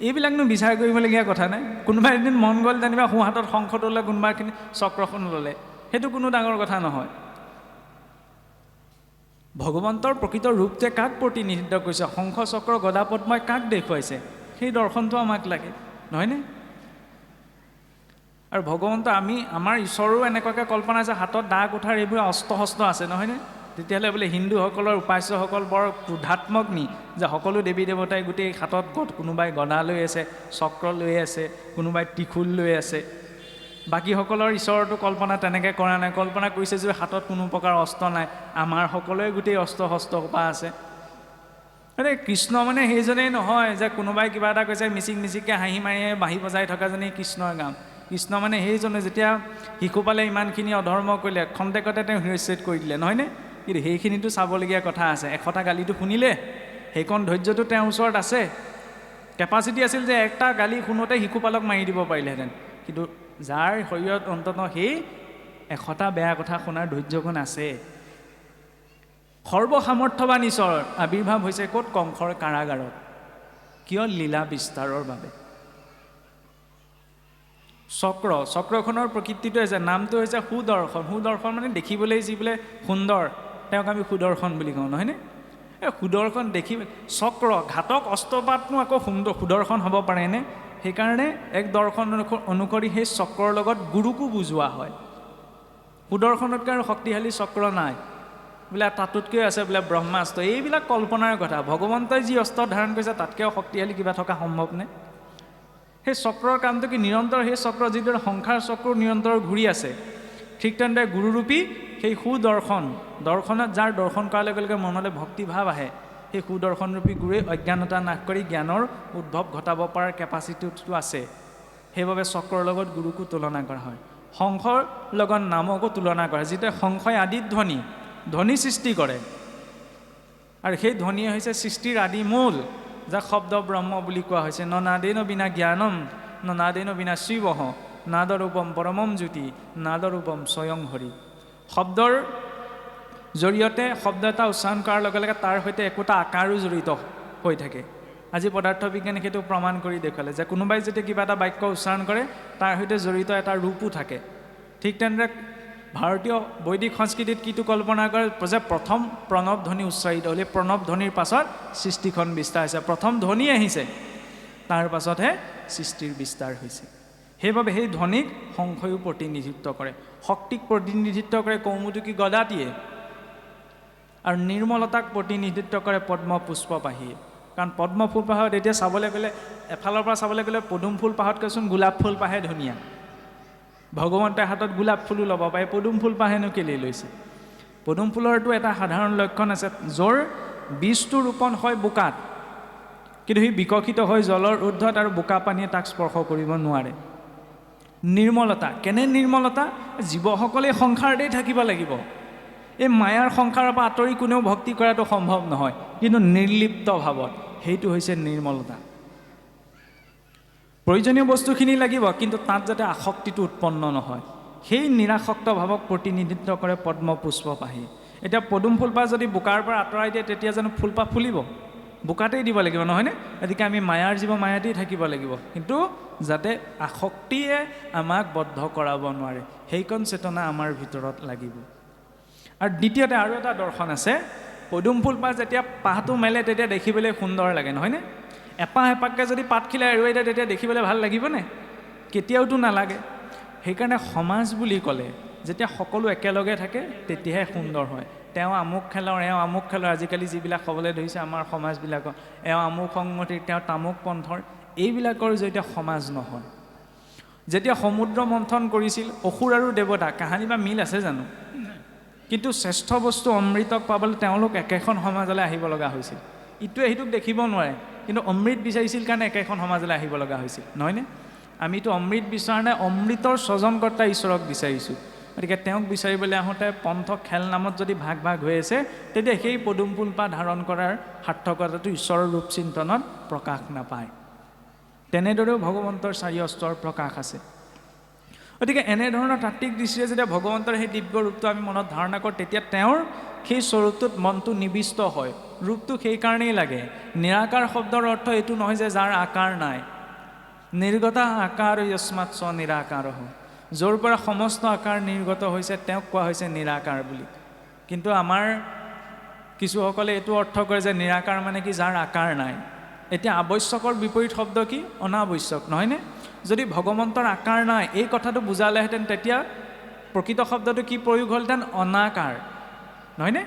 Speaker 1: এইবিলাকনো বিচাৰ কৰিবলগীয়া কথা নাই। কোনোবা এদিন মন গ'ল যেনিবা সোঁহাতত শংখটো ল'লে, কোনোবাখিনি চক্ৰখন ল'লে, সেইটো কোনো ডাঙৰ কথা নহয়। ভগৱন্তৰ প্ৰকৃত ৰূপটোৱে কাক প্ৰতিনিধিত্ব কৰিছে? শংখ চক্ৰ গদা পদ্মই কাক দেখুৱাইছে? সেই দৰ্শনটো আমাক লাগে, নহয়নে? আৰু ভগৱন্ত আমাৰ ঈশ্বৰো এনেকুৱাকৈ কল্পনা আছে, হাতত দা কুঠাৰ এইবোৰ অস্ত্ৰ শস্ত্ৰ আছে, নহয়নে? তেতিয়াহ'লে বোলে হিন্দুসকলৰ উপাস্যসকল বৰ ক্ৰোধাত্মক নি যে সকলো দেৱী দেৱতাই গোটেই হাতত কোনোবাই গদা লৈ আছে, চক্ৰ লৈ আছে, কোনোবাই ত্ৰিশূল লৈ আছে। বাকীসকলৰ ঈশ্বৰটো কল্পনা তেনেকৈ কৰা নাই। কল্পনা কৰিছে যে হাতত কোনো প্ৰকাৰ অস্ত্ৰ নাই। আমাৰ সকলোৱে গোটেই অস্ত্ৰ শস্ত্ৰ সোপা আছে। কৃষ্ণ মানে সেইজনেই নহয় যে কোনোবাই কিবা এটা কৈছে মিচিক মিচিককৈ হাঁহি মাৰিয়ে বাঁহী বজাই থকাজনেই কৃষ্ণৰ গান। কৃষ্ণ মানে সেইজনে যেতিয়া শিশুপালে ইমানখিনি অধৰ্ম কৰিলে, খন্তেকতে তেওঁ শিৰচ্ছেদ কৰি দিলে, নহয়নে? কিন্তু সেইখিনিতো চাবলগীয়া কথা আছে। 100টা গালিটো শুনিলে, সেইকণ ধৈৰ্যটো তেওঁৰ ওচৰত আছে। কেপাচিটি আছিল যে একটা গালি শুনোতে শিশুপালক মাৰি দিব পাৰিলেহেঁতেন। কিন্তু যাৰ শৰীৰত অন্ততঃ সেই 100টা বেয়া কথা শুনাৰ ধৈৰ্যকণ আছে। সৰ্বসামৰ্থ্যৱান ঈশ্বৰৰ আৱিৰ্ভাৱ হৈছে ক'ত? কংসৰ কাৰাগাৰত। কিয়? লীলা বিস্তাৰৰ বাবে। চক্ৰখনৰ প্ৰকৃতিটো হৈছে, নামটো হৈছে সুদৰ্শন। সুদৰ্শন মানে দেখিবলৈ যি বোলে সুন্দৰ, তেওঁক আমি সুদৰ্শন বুলি কওঁ, নহয়নে? এই সুদৰ্শন দেখি চক্ৰ ঘাতক অস্ত্ৰপাতনো আকৌ সুদৰ্শন হ'ব পাৰেনে? সেইকাৰণে এক দৰ্শন অনুসৰি সেই চক্ৰৰ লগত গুৰুকো বুজোৱা হয়। সুদৰ্শনতকৈ আৰু শক্তিশালী চক্ৰ নাই। বোলে তাতোতকৈ আছে বোলে ব্ৰহ্মাস্ত্ৰ। এইবিলাক কল্পনাৰ কথা। ভগৱন্তই যি অস্ত্ৰ ধাৰণ কৰিছে তাতকৈও শক্তিশালী কিবা থকা সম্ভৱনে? সেই চক্ৰৰ কামটো কি? নিৰন্তৰ সেই চক্ৰ যিদৰে সংসাৰ চক্ৰ নিৰন্তৰ ঘূৰি আছে, ঠিক তেনেদৰে গুৰুৰূপী সেই সুদৰ্শন, দৰ্শনত যাৰ দৰ্শন কৰাৰ লগে লগে মনলৈ ভক্তিভাৱ আহে, সেই সুদৰ্শনৰূপী গুৰুৱে অজ্ঞানতা নাশ কৰি জ্ঞানৰ উদ্ভৱ ঘটাব পৰাৰ কেপাচিটিটো আছে। সেইবাবে চক্ৰৰ লগত গুৰুকো তুলনা কৰা হয়। শংখৰ লগত নামকো তুলনা কৰা হয়। যিটোৱে শংখই আদিত ধ্বনি সৃষ্টি কৰে, আৰু সেই ধ্বনিয়ে হৈছে সৃষ্টিৰ আদি মূল, যাক শব্দ ব্ৰহ্ম বুলি কোৱা হৈছে। নাদেন বিনা জ্ঞানম, নাদেন বিনা শিৱঃ, নাদৰূপম পৰমম জ্যোতি, নাদৰূপম স্বয়ং হৰি। শব্দৰ জৰিয়তে শব্দ এটা উচ্চাৰণ কৰাৰ লগে লগে তাৰ সৈতে একোটা আকাৰো জড়িত হৈ থাকে। আজি পদাৰ্থ বিজ্ঞানে সেইটো প্ৰমাণ কৰি দেখুৱালে যে কোনোবাই যেতিয়া কিবা এটা বাক্য উচ্চাৰণ কৰে তাৰ সৈতে জড়িত এটা ৰূপো থাকে। ঠিক তেনেদৰে ভাৰতীয় বৈদিক সংস্কৃতিত কিটো কল্পনা কৰে যে প্ৰথম প্ৰণৱ ধ্বনি উচ্চাৰিত হ'লে প্ৰণৱ ধ্বনিৰ পাছত সৃষ্টিখন বিস্তাৰ হৈছে। প্ৰথম ধ্বনি আহিছে, তাৰ পাছতহে সৃষ্টিৰ বিস্তাৰ হৈছে। সেইবাবে সেই ধ্বনিক শংখয়ো প্ৰতিনিধিত্ব কৰে, শক্তিক প্ৰতিনিধিত্ব কৰে কৌমুদকী গদাটিয়ে, আৰু নিৰ্মলতাক প্ৰতিনিধিত্ব কৰে পদ্ম পুষ্পপাহীয়ে। কাৰণ পদ্ম ফুল পাহত এতিয়া চাবলৈ গ'লে, এফালৰ পৰা চাবলৈ গ'লে পদুম ফুল পাহতকৈচোন গোলাপ ফুল পাহে ধুনীয়া। ভগৱন্তৰ হাতত গোলাপ ফুলো ল'ব পাৰে, পদুম ফুল পাহেনো কেলেই লৈছে? পদুম ফুলৰটো এটা সাধাৰণ লক্ষণ আছে, য'ৰ বীজটো ৰোপণ হয় বোকাত, কিন্তু সি বিকশিত হৈ জলৰ ঊৰ্ধ্বত আৰু বোকা পানীয়ে তাক স্পৰ্শ কৰিব নোৱাৰে। নিৰ্মলতা, কেনে নিৰ্মলতা? জীৱসকলে সংসাৰতেই থাকিব লাগিব। এই মায়াৰ সংসাৰৰ পৰা আঁতৰি কোনেও ভক্তি কৰাটো সম্ভৱ নহয়, কিন্তু নিৰ্লিপ্ত ভাৱত, সেইটো হৈছে নিৰ্মলতা। প্ৰয়োজনীয় বস্তুখিনি লাগিব, কিন্তু তাত যাতে আসক্তিটো উৎপন্ন নহয়, সেই নিৰাসক্ত ভাৱক প্ৰতিনিধিত্ব কৰে পদ্ম পুষ্পপাহি। এতিয়া পদুম ফুলপাহ যদি বোকাৰ পৰা আঁতৰাই দিয়ে, তেতিয়া জানো ফুলপাহ ফুলিব? বোকাতেই দিব লাগিব, নহয়নে? গতিকে আমি মায়াৰ জীৱ মায়াতেই থাকিব লাগিব, কিন্তু যাতে আসক্তিয়ে আমাক বদ্ধ কৰাব নোৱাৰে, সেইকণ চেতনা আমাৰ ভিতৰত লাগিব। আৰু দ্বিতীয়তে আৰু এটা দৰ্শন আছে, পদুম ফুলপাহ যেতিয়া পাহটো মেলে তেতিয়া দেখিবলৈ সুন্দৰ লাগে, নহয়নে? এপাহ এপাহকৈ যদি পাতখিলা এৰুৱাই দিয়ে তেতিয়া দেখিবলৈ ভাল লাগিবনে? কেতিয়াওতো নালাগে। সেইকাৰণে সমাজ বুলি ক'লে যেতিয়া সকলো একেলগে থাকে তেতিয়াহে সুন্দৰ হয়। তেওঁ আমুক খেলৰ, এওঁ আমুক খেলৰ, আজিকালি যিবিলাক হ'বলৈ ধৰিছে আমাৰ সমাজবিলাকৰ, এওঁ আমুক সংগতিৰ, তেওঁ তামুক পন্থৰ, এইবিলাকৰ যেতিয়া সমাজ নহয়। যেতিয়া সমুদ্ৰ মন্থন কৰিছিল অসুৰ আৰু দেৱতা, কাহানী বা মিল আছে জানো? কিন্তু শ্ৰেষ্ঠ বস্তু অমৃতক পাবলৈ তেওঁলোক একেখন সমাজলৈ আহিব লগা হৈছিল। ইটোৱে সিটোক দেখিব নোৱাৰে, কিন্তু অমৃত বিচাৰিছিল কাৰণে একেখন সমাজলৈ আহিব লগা হৈছিল, নহয়নে? আমিতো অমৃত বিচৰা নাই, অমৃতৰ স্বজনকৰ্তা ঈশ্বৰক বিচাৰিছোঁ। গতিকে তেওঁক বিচাৰিবলৈ আহোঁতে পন্থ খেল নামত যদি ভাগ ভাগ হৈ আছে, তেতিয়া সেই পদুম ফুলপাহ ধাৰণ কৰাৰ সাৰ্থকতাটো ঈশ্বৰৰ ৰূপ চিন্তনত প্ৰকাশ নাপায়। তেনেদৰেও ভগৱন্তৰ চাৰি অস্ত্ৰৰ প্ৰকাশ আছে। গতিকে এনেধৰণৰ তাত্ত্বিক দৃষ্টিৰে যেতিয়া ভগৱন্তৰ সেই দিব্য ৰূপটো আমি মনত ধাৰণা কৰোঁ, তেতিয়া তেওঁৰ সেই স্বৰূপটোত মনটো নিবিষ্ট হয়। ৰূপটো সেইকাৰণেই লাগে। নিৰাকাৰ শব্দৰ অৰ্থ এইটো নহয় যে যাৰ আকাৰ নাই। নিৰ্গতা আকাৰ যস্মাৎ চ নিৰাকাৰঃ, য'ৰ পৰা সমস্ত আকাৰ নিৰ্গত হৈছে তেওঁক কোৱা হৈছে নিৰাকাৰ বুলি। কিন্তু আমাৰ কিছুসকলে এইটো অৰ্থ কৰে যে নিৰাকাৰ মানে কি, যাৰ আকাৰ নাই। এতিয়া আৱশ্যকৰ বিপৰীত শব্দ কি? অনাৱশ্যক, নহয়নে? যদি ভগৱন্তৰ আকাৰ নাই এই কথাটো বুজালেহেঁতেন, তেতিয়া প্ৰকৃত শব্দটো কি প্ৰয়োগ হ'লহেঁতেন? অনাকাৰ, নহয়নে?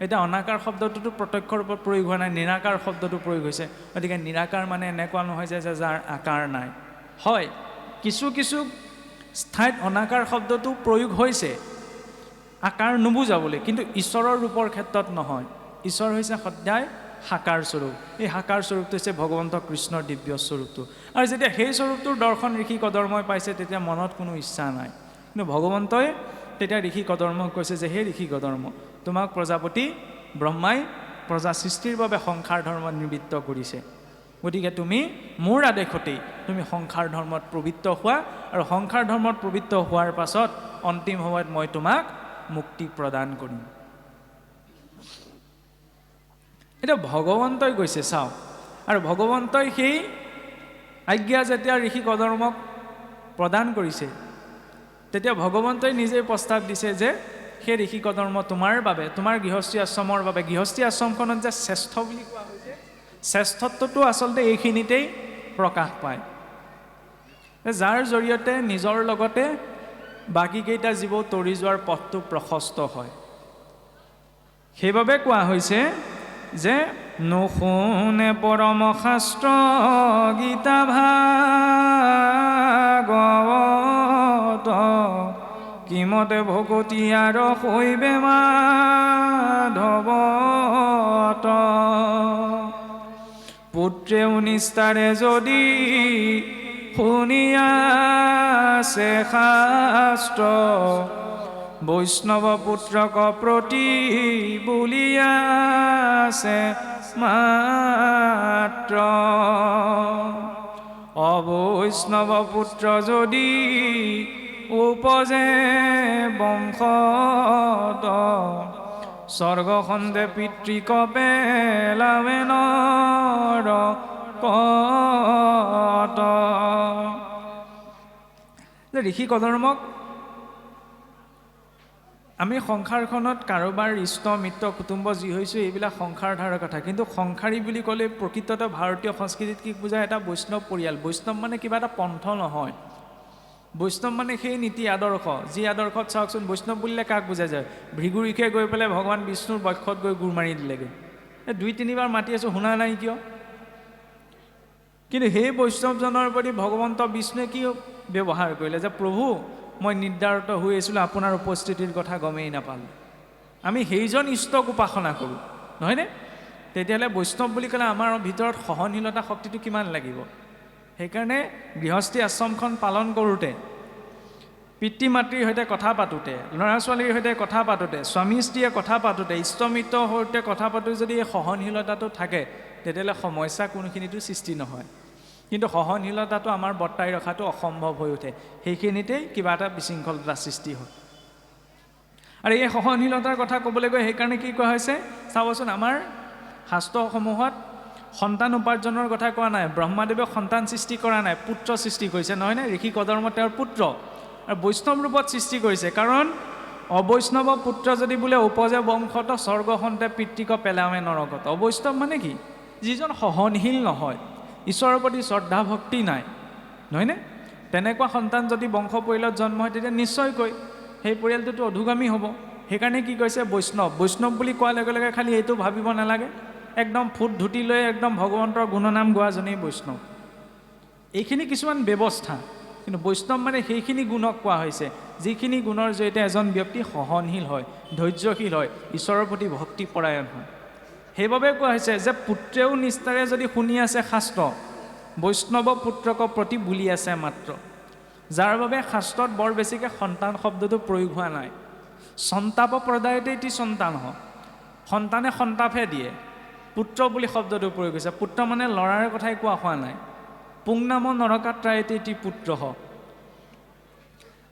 Speaker 1: এতিয়া অনাকাৰ শব্দটোতো প্ৰত্যক্ষ ৰূপত প্ৰয়োগ হোৱা নাই, নিৰাকাৰ শব্দটো প্ৰয়োগ হৈছে। গতিকে নিৰাকাৰ মানে এনেকুৱা নহয় যে যাৰ আকাৰ নাই। হয়, কিছু কিছু ঠাইত অনাকাৰ শব্দটো প্ৰয়োগ হৈছে আকাৰ নুবুজাবলৈ, কিন্তু ঈশ্বৰৰ ৰূপৰ ক্ষেত্ৰত নহয়। ঈশ্বৰ হৈছে সদায় সাকাৰ স্বৰূপ। এই সাকাৰ স্বৰূপটো হৈছে ভগৱন্ত কৃষ্ণৰ দিব্য স্বৰূপটো। আৰু যেতিয়া সেই স্বৰূপটোৰ দৰ্শন ঋষি কদৰ্মই পাইছে, তেতিয়া মনত কোনো ইচ্ছা নাই। কিন্তু ভগৱন্তই তেতিয়া ঋষি কদৰ্মক কৈছে যে হে ঋষি কদৰ্ম, তোমাক প্ৰজাপতি ব্ৰহ্মাই প্ৰজা সৃষ্টিৰ বাবে সংসাৰ ধৰ্ম নিবৃত্ত কৰিছে। গতিকে তুমি মোৰ আদেশতেই তুমি সংসাৰ ধৰ্মত প্ৰবৃত্ত হোৱা, আৰু সংসাৰ ধৰ্মত প্ৰবৃত্ত হোৱাৰ পাছত অন্তিম সময়ত মই তোমাক মুক্তি প্ৰদান কৰিম। এতিয়া ভগৱন্তই কৈছে, চাওক, আৰু ভগৱন্তই সেই আজ্ঞা যেতিয়া ঋষি কদৰ্মক প্ৰদান কৰিছে, তেতিয়া ভগৱন্তই নিজেই প্ৰস্তাৱ দিছে যে সেই ঋষি কদৰ্ম তোমাৰ বাবে, তোমাৰ গৃহস্থী আশ্ৰমৰ বাবে, গৃহস্থী আশ্ৰমখনত যে শ্ৰেষ্ঠ বুলি কোৱা হৈছে, শ্ৰেষ্ঠত্বটো আচলতে এইখিনিতেই প্ৰকাশ পায়, যাৰ জৰিয়তে নিজৰ লগতে বাকীকেইটা জীৱ তৰি যোৱাৰ পথটো প্ৰশস্ত হয়। সেইবাবে কোৱা হৈছে যে নুশুনে পৰম শাস্ত্ৰ গীতা ভাগৱত, কিমতে ভকতি আৰু শৈবে মাধৱত, পুত্ৰেও নিষ্ঠাৰে যদি শুনিয়াছে শাস্ত্ৰ, বৈষ্ণৱ পুত্ৰক প্ৰতি বুলিয়াছে মাত্ৰ, অবৈষ্ণৱ পুত্ৰ যদি উপজে বংশত, স্বৰ্গখণ্ডে পিতৃক পেলাৱে নৰকত। ঋষি কদৰ্মক আমি সংসাৰখনত কাৰোবাৰ ইষ্ট মিত্ৰ কুটুম্ব যি হৈছোঁ এইবিলাক সংসাৰ ধাৰৰ কথা, কিন্তু সংসাৰী বুলি ক'লে প্ৰকৃততে ভাৰতীয় সংস্কৃতিত কি বুজায়? এটা বৈষ্ণৱ পৰিয়াল। বৈষ্ণৱ মানে কিবা এটা পন্থ নহয়। বৈষ্ণৱ মানে সেই নীতি আদৰ্শ, যি আদৰ্শত চাওকচোন বৈষ্ণৱ বুলিলে কাক বুজা যায়? ভৃগুৰীষে গৈ পেলাই ভগৱান বিষ্ণুৰ বক্ষত গৈ গুৰ মাৰি দিলেগৈ। দুই তিনিবাৰ মাতি আছোঁ, শুনা নাই কিয়? কিন্তু সেই বৈষ্ণৱজনৰ প্ৰতি ভগৱন্ত বিষ্ণুৱে কি ব্যৱহাৰ কৰিলে যে প্ৰভু মই নিৰ্ধাৰিত হৈ আছিলোঁ, আপোনাৰ উপস্থিতিৰ কথা গমেই নাপালোঁ। আমি সেইজন ইষ্টক উপাসনা কৰোঁ, নহয়নে? তেতিয়াহ'লে বৈষ্ণৱ বুলি ক'লে আমাৰ ভিতৰত সহনশীলতা শক্তিটো কিমান লাগিব? সেইকাৰণে গৃহস্থী আশ্ৰমখন পালন কৰোঁতে, পিতৃ মাতৃৰ সৈতে কথা পাতোঁতে, ল'ৰা ছোৱালীৰ সৈতে কথা পাতোঁতে, স্বামী স্ত্ৰীয়ে কথা পাতোঁতে, ইষ্টমিত্ৰৰ সৈতে কথা পাতোঁতে যদি এই সহনশীলতাটো থাকে, তেতিয়াহ'লে সমস্যা কোনোখিনিতো সৃষ্টি নহয়। কিন্তু সহনশীলতাটো আমাৰ বৰ্তাই ৰখাটো অসম্ভৱ হৈ উঠে, সেইখিনিতেই কিবা এটা বিশৃংখলতাৰ সৃষ্টি হয়। আৰু এই সহনশীলতাৰ কথা ক'বলৈ গৈ সেইকাৰণে কি কোৱা হৈছে চাবচোন, আমাৰ শাস্ত্ৰসমূহত সন্তান উপাৰ্জনৰ কথা কোৱা নাই। ব্ৰহ্মাদেৱে সন্তান সৃষ্টি কৰা নাই, পুত্ৰ সৃষ্টি কৰিছে, নহয়নে? ঋষি কদৰ্ম তেওঁৰ পুত্ৰ, আৰু বৈষ্ণৱ ৰূপত সৃষ্টি কৰিছে। কাৰণ অবৈষ্ণৱ পুত্ৰ যদি বোলে উপজে বংশত স্বৰ্গ সন্তে পিতৃক পেলাৱে নৰকত। অবৈষ্ণৱ মানে কি? যিজন সহনশীল নহয়, ঈশ্বৰৰ প্ৰতি শ্ৰদ্ধা ভক্তি নাই, নহয়নে? তেনেকুৱা সন্তান যদি বংশ পৰিয়ালত জন্ম হয় তেতিয়া নিশ্চয়কৈ সেই পৰিয়ালটোতো অধোগামী হ'ব। সেইকাৰণে কি কৈছে বৈষ্ণৱ। বৈষ্ণৱ বুলি কোৱাৰ লগে লগে খালি এইটো ভাবিব নালাগে একদম ফুট ধুতি লৈ একদম ভগৱন্তৰ গুণনাম গোৱাজনেই বৈষ্ণৱ। এইখিনি কিছুমান ব্যৱস্থা, কিন্তু বৈষ্ণৱ মানে সেইখিনি গুণক কোৱা হৈছে যিখিনি গুণৰ জৰিয়তে এজন ব্যক্তি সহনশীল হয়, ধৈৰ্যশীল হয়, ঈশ্বৰৰ প্ৰতি ভক্তিপৰায়ণ হয়। সেইবাবে কোৱা হৈছে যে পুত্ৰেও নিষ্ঠাৰে যদি শুনি আছে শাস্ত্ৰ, বৈষ্ণৱ পুত্ৰক প্ৰতি বুলি আছে মাত্ৰ। যাৰ বাবে শাস্ত্ৰত বৰ বেছিকৈ সন্তান শব্দটো প্ৰয়োগ হোৱা নাই। সন্তাপ প্ৰদায়তে ইতি সন্তান হ, সন্তানে সন্তাপহে দিয়ে, পুত্ৰ বুলি শব্দটো প্ৰয়োগ হৈছে। পুত্ৰ মানে ল'ৰাৰ কথাই কোৱা হোৱা নাই। পুংনাম নৰকাত্ৰায়তে ইতি পুত্ৰ হ,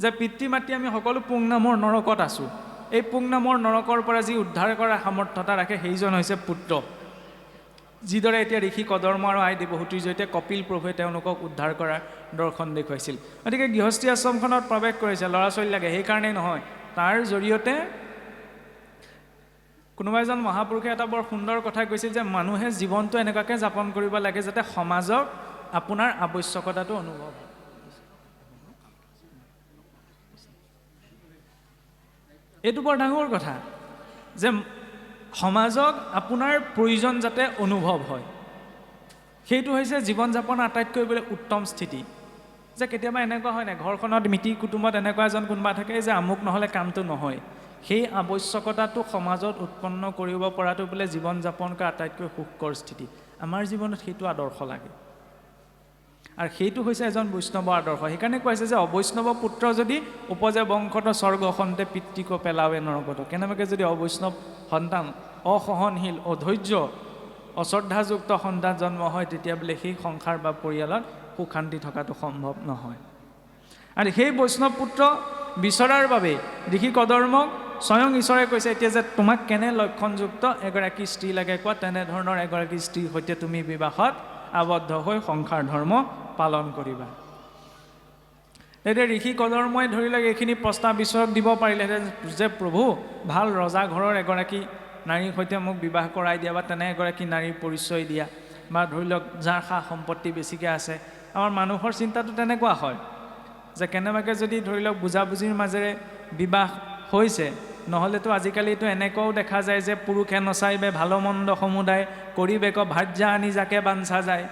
Speaker 1: যে পিতৃ মাতৃ আমি সকলো পুংনামৰ নৰকত আছোঁ। এই পুংনামৰ নৰকৰ পৰা যি উদ্ধাৰ কৰাৰ সামৰ্থ্যতা ৰাখে সেইজন হৈছে পুত্ৰ। যিদৰে এতিয়া ঋষি কদৰ্ম আৰু আই দেৱহূতিৰ জৰিয়তে কপিল প্ৰভুৱে তেওঁলোকক উদ্ধাৰ কৰাৰ দৰ্শন দেখুৱাইছিল। গতিকে গৃহস্থী আশ্ৰমখনত প্ৰৱেশ কৰিছে, ল'ৰা ছোৱালী লাগে, সেইকাৰণেই নহয়, তাৰ জৰিয়তে কোনোবা এজন মহাপুৰুষে এটা বৰ সুন্দৰ কথা কৈছিল যে মানুহে জীৱনটো এনেকুৱাকৈ যাপন কৰিব লাগে যাতে সমাজক আপোনাৰ আৱশ্যকতাটো অনুভৱ হয়। এইটো বৰ ডাঙৰ কথা যে সমাজক আপোনাৰ প্ৰয়োজন যাতে অনুভৱ হয়। সেইটো হৈছে জীৱন যাপন আটাইতকৈ বোলে উত্তম স্থিতি। যে কেতিয়াবা এনেকুৱা হয় নাই, ঘৰখনত মিতিৰ কুটুমত এনেকুৱা এজন কোনোবা থাকে যে আমুক নহ'লে কামটো নহয়। সেই আৱশ্যকতাটো সমাজত উৎপন্ন কৰিব পৰাটো বোলে জীৱন যাপন কৰা আটাইতকৈ সুখকৰ স্থিতি। আমাৰ জীৱনত সেইটো আদৰ্শ লাগে, আৰু সেইটো হৈছে এজন বৈষ্ণৱ আদৰ্শ। সেইকাৰণে কৈছে যে অবৈষ্ণৱ পুত্ৰ যদি উপজে বংশত স্বৰ্গ সন্তে পিতৃক পেলাৱে নৰকত। কেনেবাকৈ যদি অবৈষ্ণৱ সন্তান, অসহনশীল, অধৈৰ্য, অশ্ৰদ্ধাযুক্ত সন্তান জন্ম হয় তেতিয়া বোলে সেই সংসাৰ বা পৰিয়ালত সুখ শান্তি থকাটো সম্ভৱ নহয়। আৰু সেই বৈষ্ণৱ পুত্ৰ বিচৰাৰ বাবে ঋষি কদৰ্মক স্বয়ং ঈশ্বৰে কৈছে এতিয়া যে তোমাক কেনে লক্ষণযুক্ত এগৰাকী স্ত্ৰী লাগে কোৱা, তেনেধৰণৰ এগৰাকী স্ত্ৰীৰ সৈতে তুমি বিবাহত আবদ্ধ হৈ সংসাৰ ধৰ্ম পালন কৰিবা। এতিয়া ঋষি কদৰ্মই ধৰি লওক এইখিনি প্ৰস্তাৱ ঈশ্বৰক দিব পাৰিলেহেঁতেন যে প্ৰভু ভাল ৰজা ঘৰৰ এগৰাকী নাৰীৰ সৈতে মোক বিবাহ কৰাই দিয়া, বা তেনে এগৰাকী নাৰীৰ পৰিচয় দিয়া, বা ধৰি লওক যাৰ সা সম্পত্তি বেছিকৈ আছে। আমাৰ মানুহৰ চিন্তাটো তেনেকুৱা হয় যে কেনেবাকৈ যদি ধৰি লওক বুজাবুজিৰ মাজেৰে বিবাহ হৈছে, নহ'লেতো আজিকালিতো এনেকুৱাও দেখা যায় যে পুৰুষে নচাইবে ভালো মন্দ সমুদায় কৰিবেক ভাৰ্যা আনি যাকে বাঞ্ছা যায়।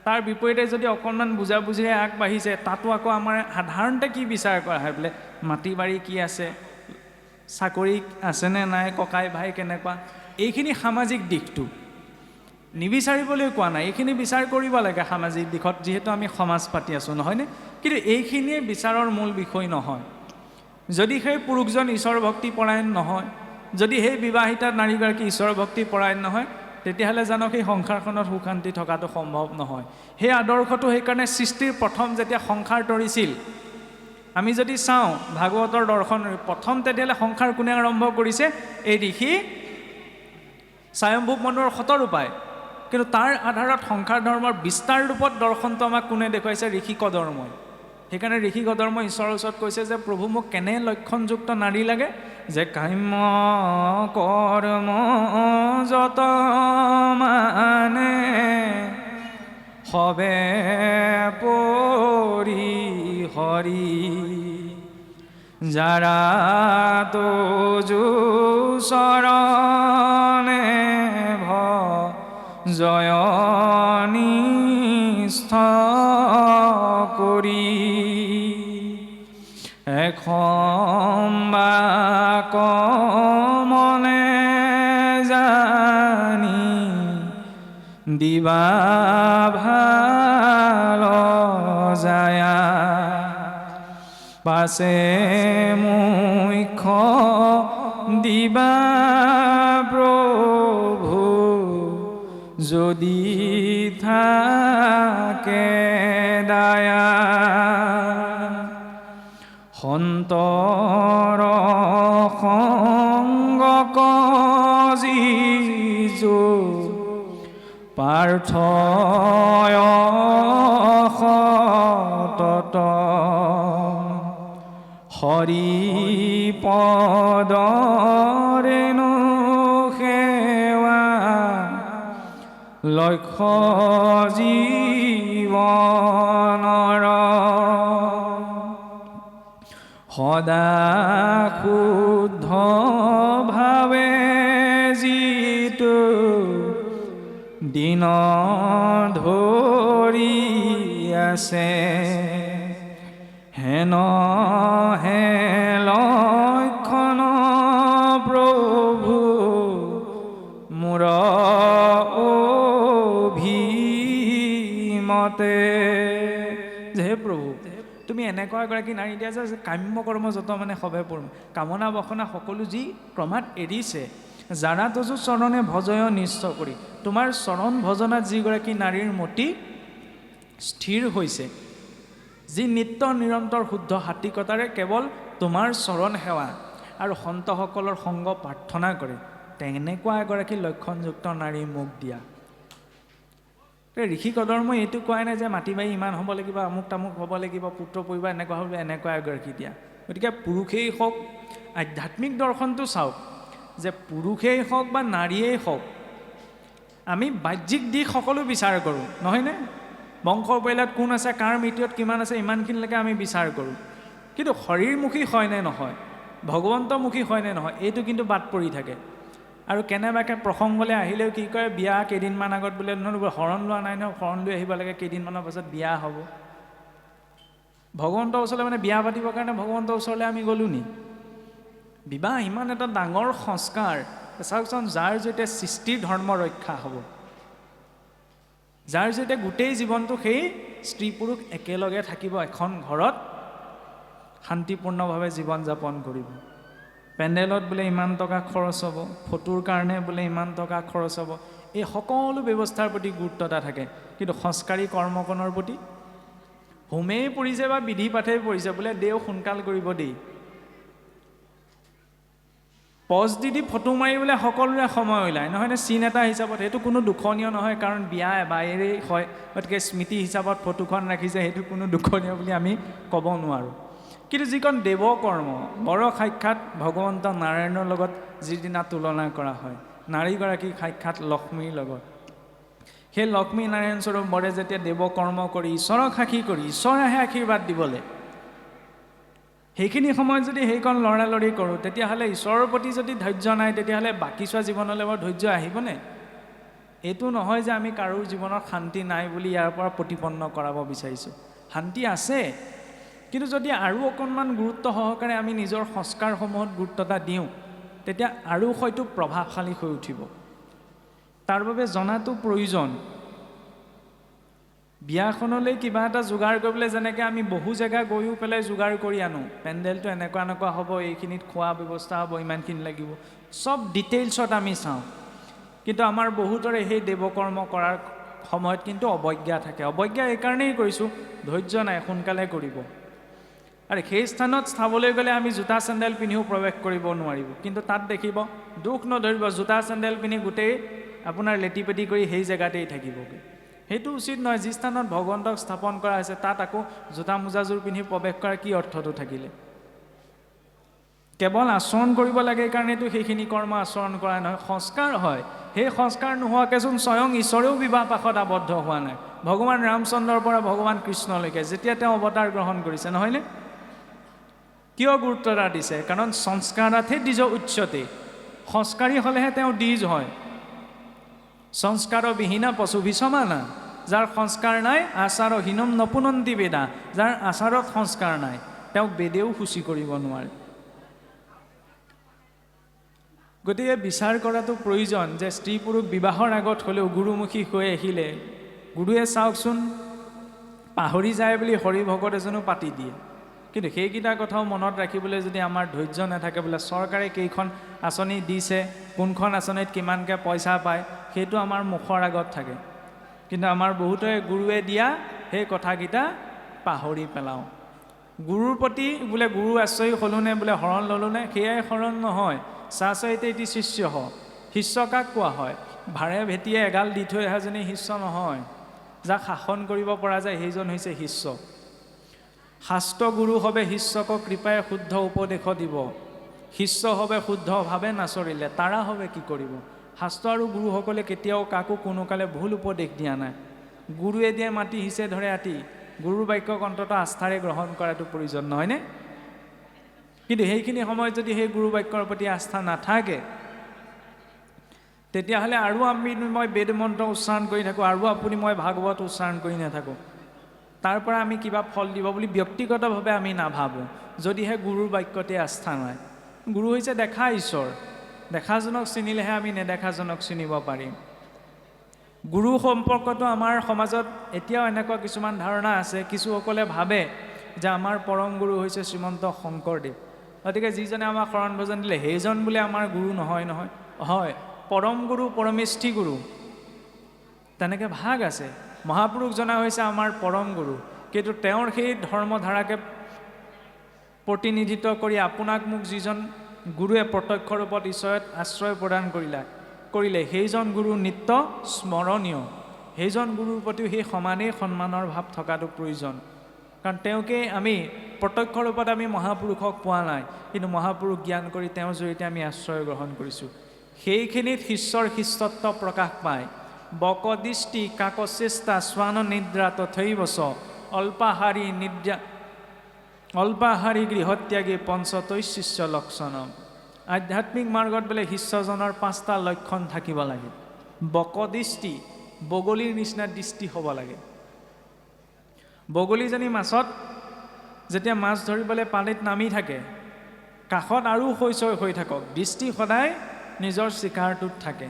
Speaker 1: তাৰ বিপৰীতে যদি অকণমান বুজাবুজিৰে আগবাঢ়িছে, তাতো আকৌ আমাৰ সাধাৰণতে কি বিচাৰ কৰা হয় বোলে মাটি বাৰী কি আছে, চাকৰি আছেনে নাই, ককাই ভাই কেনেকুৱা, এইখিনি সামাজিক দিশটো নিবিচাৰিবলৈ কোৱা নাই, এইখিনি বিচাৰ কৰিব লাগে সামাজিক দিশত, যিহেতু আমি সমাজ পাতি আছোঁ, নহয়নে? কিন্তু এইখিনিয়ে বিচাৰৰ মূল বিষয় নহয়। যদি সেই পুৰুষজন ঈশ্বৰ ভক্তি পৰায়ণ নহয়, যদি সেই বিবাহিতা নাৰীগৰাকী ঈশ্বৰ ভক্তি পৰায়ণ নহয়, তেতিয়াহ'লে জানো সেই সংসাৰখনত সুখ শান্তি থকাটো সম্ভৱ নহয়। সেই আদৰ্শটো সেইকাৰণে সৃষ্টিৰ প্ৰথম যেতিয়া সংসাৰ তৰিছিল, আমি যদি চাওঁ ভাগৱতৰ দৰ্শন, প্ৰথম তেতিয়াহ'লে সংসাৰ কোনে আৰম্ভ কৰিছে? এই ঋষি স্বয়ম্ভূ মনুৰ শতৰূপায়। কিন্তু তাৰ আধাৰত সংসাৰ ধৰ্মৰ বিস্তাৰ ৰূপত দৰ্শনটো আমাক কোনে দেখুৱাইছে? ঋষি কদৰ্মই। সেইকাৰণে ঋষি কদৰ্মই ঈশ্বৰৰ ওচৰত কৈছে যে প্ৰভু মোক কেনে লক্ষণযুক্ত নাৰী লাগে যে কাম্য কৰ্ম যত মানে হবে পৰি হৰি যারা তোজু চরণে জয়নিষ্ঠ করি এখন কমনে জানি দিবা ভালো যায়া পাছে মুখ্য দিবা প্রভু যদি থাকে দায়া সন্তৰ সংগ যিজু পাৰ্থয় সতত হৰিপদৰেনো সেৱা লক্ষ্য জীৱনৰ সদা শুদ্ধ ভাৱে যিটো দিন ধৰি আছে হেন হে লক্ষণ প্ৰভু মোৰ অভিমতে। যে হে প্ৰভু, তুমি এনেকুৱা এগৰাকী নাৰী দিয়া যে কাম্য কৰ্ম যত মানে সবে পূৰ্ণ কামনা বাসনা সকলো যি ক্ৰমাৎ এৰিছে, যাৰা তজু চৰণে ভজয় নিশ্চয় কৰি। তোমাৰ চৰণ ভজনাত যিগৰাকী নাৰীৰ মতি স্থিৰ হৈছে, যি নিত্য নিৰন্তৰ শুদ্ধ সাত্বিকতাৰে কেৱল তোমাৰ চৰণ সেৱা আৰু সন্তসকলৰ সংগ প্ৰাৰ্থনা কৰে, তেনেকুৱা এগৰাকী লক্ষণযুক্ত নাৰী মোক দিয়া। ঋষি কদৰ্মই এইটো কোৱাই নাই যে মাটি বাৰী ইমান হ'ব লাগিব, আমুক তামুক হ'ব লাগিব, পুত্ৰ পৰিবাৰ এনেকুৱা হ'ব, এনেকুৱা এগৰাকী দিয়া। গতিকে পুৰুষেই হওক, আধ্যাত্মিক দৰ্শনটো চাওক যে পুৰুষেই হওক বা নাৰীয়েই হওক, আমি বাহ্যিক দিশ সকলো বিচাৰ কৰোঁ, নহয়নে? বংশ পৰিয়ালত কোন আছে, কাৰ মৃত্যুত কিমান আছে, ইমানখিনিলৈকে আমি বিচাৰ কৰোঁ। কিন্তু শৰীৰমুখী হয়নে নহয়, ভগৱন্তমুখী হয়নে নহয়, এইটো কিন্তু বাদ পৰি থাকে। আৰু কেনেবাকৈ প্ৰসংগলৈ আহিলেও কি কৰে, বিয়া কেইদিনমান আগত বোলে শৰণ লোৱা নাই নহয়, শৰণ লৈ আহিব লাগে, কেইদিনমানৰ পাছত বিয়া হ'ব। ভগৱন্তৰ ওচৰলৈ মানে বিয়া পাতিবৰ কাৰণে ভগৱন্তৰ ওচৰলৈ আমি গ'লোঁ নি? বিবাহ ইমান এটা ডাঙৰ সংস্কাৰ, চাওকচোন, যাৰ জৰিয়তে সৃষ্টিৰ ধৰ্ম ৰক্ষা হ'ব, যাৰ জৰিয়তে গোটেই জীৱনটো সেই স্ত্ৰী পুৰুষ একেলগে থাকিব, এখন ঘৰত শান্তিপূৰ্ণভাৱে জীৱন যাপন কৰিব। পেণ্ডেলত বোলে ইমান টকা খৰচ হ'ব, ফটোৰ কাৰণে বোলে ইমান টকা খৰচ হ'ব, এই সকলো ব্যৱস্থাৰ প্ৰতি গুৰুত্ব এটা থাকে। কিন্তু সংস্কাৰী কৰ্মকণৰ প্ৰতি হোমেই পৰিছে বা বিধি পাঠেই পৰিছে, বোলে দেও সোনকাল কৰিব দেই, পজ দি ফটো মাৰিবলৈ সকলোৰে সময় ওলায়, নহয়নে? চিন এটা হিচাপত সেইটো কোনো দুখনীয় নহয়, কাৰণ বিয়া এবাৰেই হয়, গতিকে স্মৃতি হিচাপত ফটোখন ৰাখিছে, সেইটো কোনো দুখনীয় বুলি আমি ক'ব নোৱাৰোঁ। কিন্তু যিখন দেৱকৰ্ম, বৰ সাক্ষাৎ ভগৱন্ত নাৰায়ণৰ লগত যিদিনা তুলনা কৰা হয়, নাৰীগৰাকী সাক্ষাৎ লক্ষ্মীৰ লগত, সেই লক্ষ্মী নাৰায়ণ স্বৰূপ বৰে যেতিয়া দেৱকৰ্ম কৰি ঈশ্বৰক সাক্ষী কৰি ঈশ্বৰ আহে আশীৰ্বাদ দিবলৈ, সেইখিনি সময়ত যদি সেইকণ লৰালৰি কৰোঁ, তেতিয়াহ'লে ঈশ্বৰৰ প্ৰতি যদি ধৈৰ্য নাই, তেতিয়াহ'লে বাকী চোৱা জীৱনলৈ বাৰু ধৈৰ্য আহিবনে? এইটো নহয় যে আমি কাৰো জীৱনত শান্তি নাই বুলি ইয়াৰ পৰা প্ৰতিপন্ন কৰাব বিচাৰিছোঁ, শান্তি আছে। কিন্তু যদি আৰু অকণমান গুৰুত্ব সহকাৰে আমি নিজৰ সংস্কাৰসমূহত গুৰুত্ব এটা দিওঁ, তেতিয়া আৰু হয়তো প্ৰভাৱশালী হৈ উঠিব। তাৰ বাবে জনাটো প্ৰয়োজন। বিয়াখনলৈ কিবা এটা যোগাৰ কৰিবলৈ যেনেকৈ আমি বহু জেগা গৈও পেলাই যোগাৰ কৰি আনো, পেণ্ডেলটো এনেকুৱা এনেকুৱা হ'ব, এইখিনিত খোৱা ব্যৱস্থা হ'ব, ইমানখিনি লাগিব, চব ডিটেইলছত আমি চাওঁ। কিন্তু আমাৰ বহুতৰে সেই দেৱকৰ্ম কৰাৰ সময়ত কিন্তু অৱজ্ঞা থাকে। অৱজ্ঞা এইকাৰণেই কৰিছোঁ, ধৈৰ্য নাই, সোনকালে কৰিব। আৰু সেই স্থানত চাবলৈ গ'লে আমি জোতা চেণ্ডেল পিন্ধিও প্ৰৱেশ কৰিব নোৱাৰিব। কিন্তু তাত দেখিব, দুখ নধৰিব, জোতা চেণ্ডেল পিন্ধি গোটেই আপোনাৰ লেটি পেটি কৰি সেই জেগাতেই থাকিবগৈ। সেইটো উচিত নহয়। যি স্থানত ভগৱন্তক স্থাপন কৰা হৈছে তাত আকৌ জোতা মোজাযোৰ পিন্ধি প্ৰৱেশ কৰাৰ কি অৰ্থটো থাকিলে? কেৱল আচৰণ কৰিব লাগে কাৰণেতো সেইখিনি কৰ্ম আচৰণ কৰা নহয়, সংস্কাৰ হয়। সেই সংস্কাৰ নোহোৱাকেচোন স্বয়ং ঈশ্বৰৰ বিবাহ পাশত আবদ্ধ হোৱা নাই। ভগৱান ৰামচন্দ্ৰৰ পৰা ভগৱান কৃষ্ণলৈকে যেতিয়া তেওঁ অৱতাৰ গ্ৰহণ কৰিছে, নহয়নে? কিয় গুৰুত্ব এটা দিছে? কাৰণ সংস্কাৰাতহে দ্বিজ উচ্চতে, সংস্কাৰী হ'লেহে তেওঁ দ্বিজ হয়। সংস্কাৰ বিহীনা পশু বিসমানা, যাৰ সংস্কাৰ নাই আচাৰহীনম নপুনন্তি বেদা, যাৰ আচাৰত সংস্কাৰ নাই তেওঁক বেদেও সূচী কৰিব নোৱাৰে। গতিকে বিচাৰ কৰাটো প্ৰয়োজন যে স্ত্ৰী পুৰুষ বিবাহৰ আগত হ'লেও গুৰুমুখী হৈ আহিলে গুৰুৱে চাওকচোন পাহৰি যায় বুলি হৰি ভকত এজনো পাতি দিয়ে। কিন্তু সেইকেইটা কথাও মনত ৰাখিবলৈ যদি আমাৰ ধৈৰ্য নাথাকে, বোলে চৰকাৰে কেইখন আঁচনি দিছে, কোনখন আঁচনিত কিমানকৈ পইচা পায়, সেইটো আমাৰ মুখৰ আগত থাকে, কিন্তু আমাৰ বহুতৰে গুৰুৱে দিয়া সেই কথাকেইটা পাহৰি পেলাওঁ। গুৰুৰ প্ৰতি বোলে গুৰু আশ্ৰয় হ'লোনে, বোলে শৰণ ল'লোনে, সেয়াই শৰণ নহয়। চাচৰিতে এটি শিষ্য শিষ্য কাক কোৱা হয়? ভাৰে ভেটিয়ে এগাল দি থৈ অহাজনী শিষ্য নহয়। যাক শাসন কৰিব পৰা যায় সেইজন হৈছে শিষ্য। শাস্ত্ৰ গুৰু হবে শিষ্যক কৃপাই শুদ্ধ উপদেশ দিব, শিষ্য হবে শুদ্ধভাৱে নাচৰিলে তাৰা হবে কি কৰিব। শাস্ত্ৰ আৰু গুৰুসকলে কেতিয়াও কাকো কোনো কালে ভুল উপদেশ দিয়া নাই। গুৰুৱে দিয়ে মাটি হিচে ধৰে আতি, গুৰুৰ বাক্যক অন্ততঃ আস্থাৰে গ্ৰহণ কৰাটো প্ৰয়োজন, নহয়নে? কিন্তু সেইখিনি সময়ত যদি সেই গুৰু বাক্যৰ প্ৰতি আস্থা নাথাকে, তেতিয়াহ'লে আৰু মই বেদ মন্ত্ৰ উচ্চাৰণ কৰি থাকোঁ, আৰু আপুনি মই ভাগৱত উচ্চাৰণ কৰি নাথাকোঁ, তাৰ পৰা আমি কিবা ফল দিব বুলি ব্যক্তিগতভাৱে আমি নাভাবোঁ, যদিহে গুৰুৰ বাক্যতে আস্থা নাই। গুৰু হৈছে দেখা ঈশ্বৰ, দেখাজনক চিনিলেহে আমি নেদেখাজনক চিনিব পাৰিম। গুৰু সম্পৰ্কটো আমাৰ সমাজত এতিয়াও এনেকুৱা কিছুমান ধাৰণা আছে, কিছুসকলে ভাবে যে আমাৰ পৰম গুৰু হৈছে শ্ৰীমন্ত শংকৰদেৱ, গতিকে যিজনে আমাক শৰণ ভজন দিলে সেইজন বোলে আমাৰ গুৰু নহয়। হয়, পৰম গুৰু পৰমেষ্ঠি গুৰু তেনেকৈ ভাগ আছে। মহাপুৰুষ জনা হৈছে আমাৰ পৰম গুৰু, কিন্তু তেওঁৰ সেই ধৰ্মধাৰাকে প্ৰতিনিধিত্ব কৰি আপোনাক মোক যিজন গুৰুৱে প্ৰত্যক্ষ ৰূপত ঈশ্বৰত আশ্ৰয় প্ৰদান কৰিলে সেইজন গুৰু নিত্য স্মৰণীয়। সেইজন গুৰুৰ প্ৰতিও সেই সমানেই সন্মানৰ ভাৱ থকাটো প্ৰয়োজন, কাৰণ তেওঁকে আমি প্ৰত্যক্ষ ৰূপত আমি মহাপুৰুষক পোৱা নাই, কিন্তু মহাপুৰুষ জ্ঞান কৰি তেওঁৰ জৰিয়তে আমি আশ্ৰয় গ্ৰহণ কৰিছোঁ। সেইখিনিত শিষ্যৰ শিষ্যত্ব প্ৰকাশ পায়। বকদৃষ্টি কাকচেষ্টা স্বান নিদ্ৰা তথৈবচ অল্পাহাৰী গৃহত্যাগী পঞ্চতৈশিষ্য লক্ষণম। আধ্যাত্মিক মাৰ্গত বোলে শিষ্যজনৰ 5টা লক্ষণ থাকিব লাগে। বকদৃষ্টি, বগলীৰ নিচিনা দৃষ্টি হ'ব লাগে। বগলীজনী মাছত যেতিয়া মাছ ধৰিবলৈ পানীত নামি থাকে, কাষত আৰু শৈশৱ হৈ থাকক, দৃষ্টি সদায় নিজৰ চিকাৰটোত থাকে।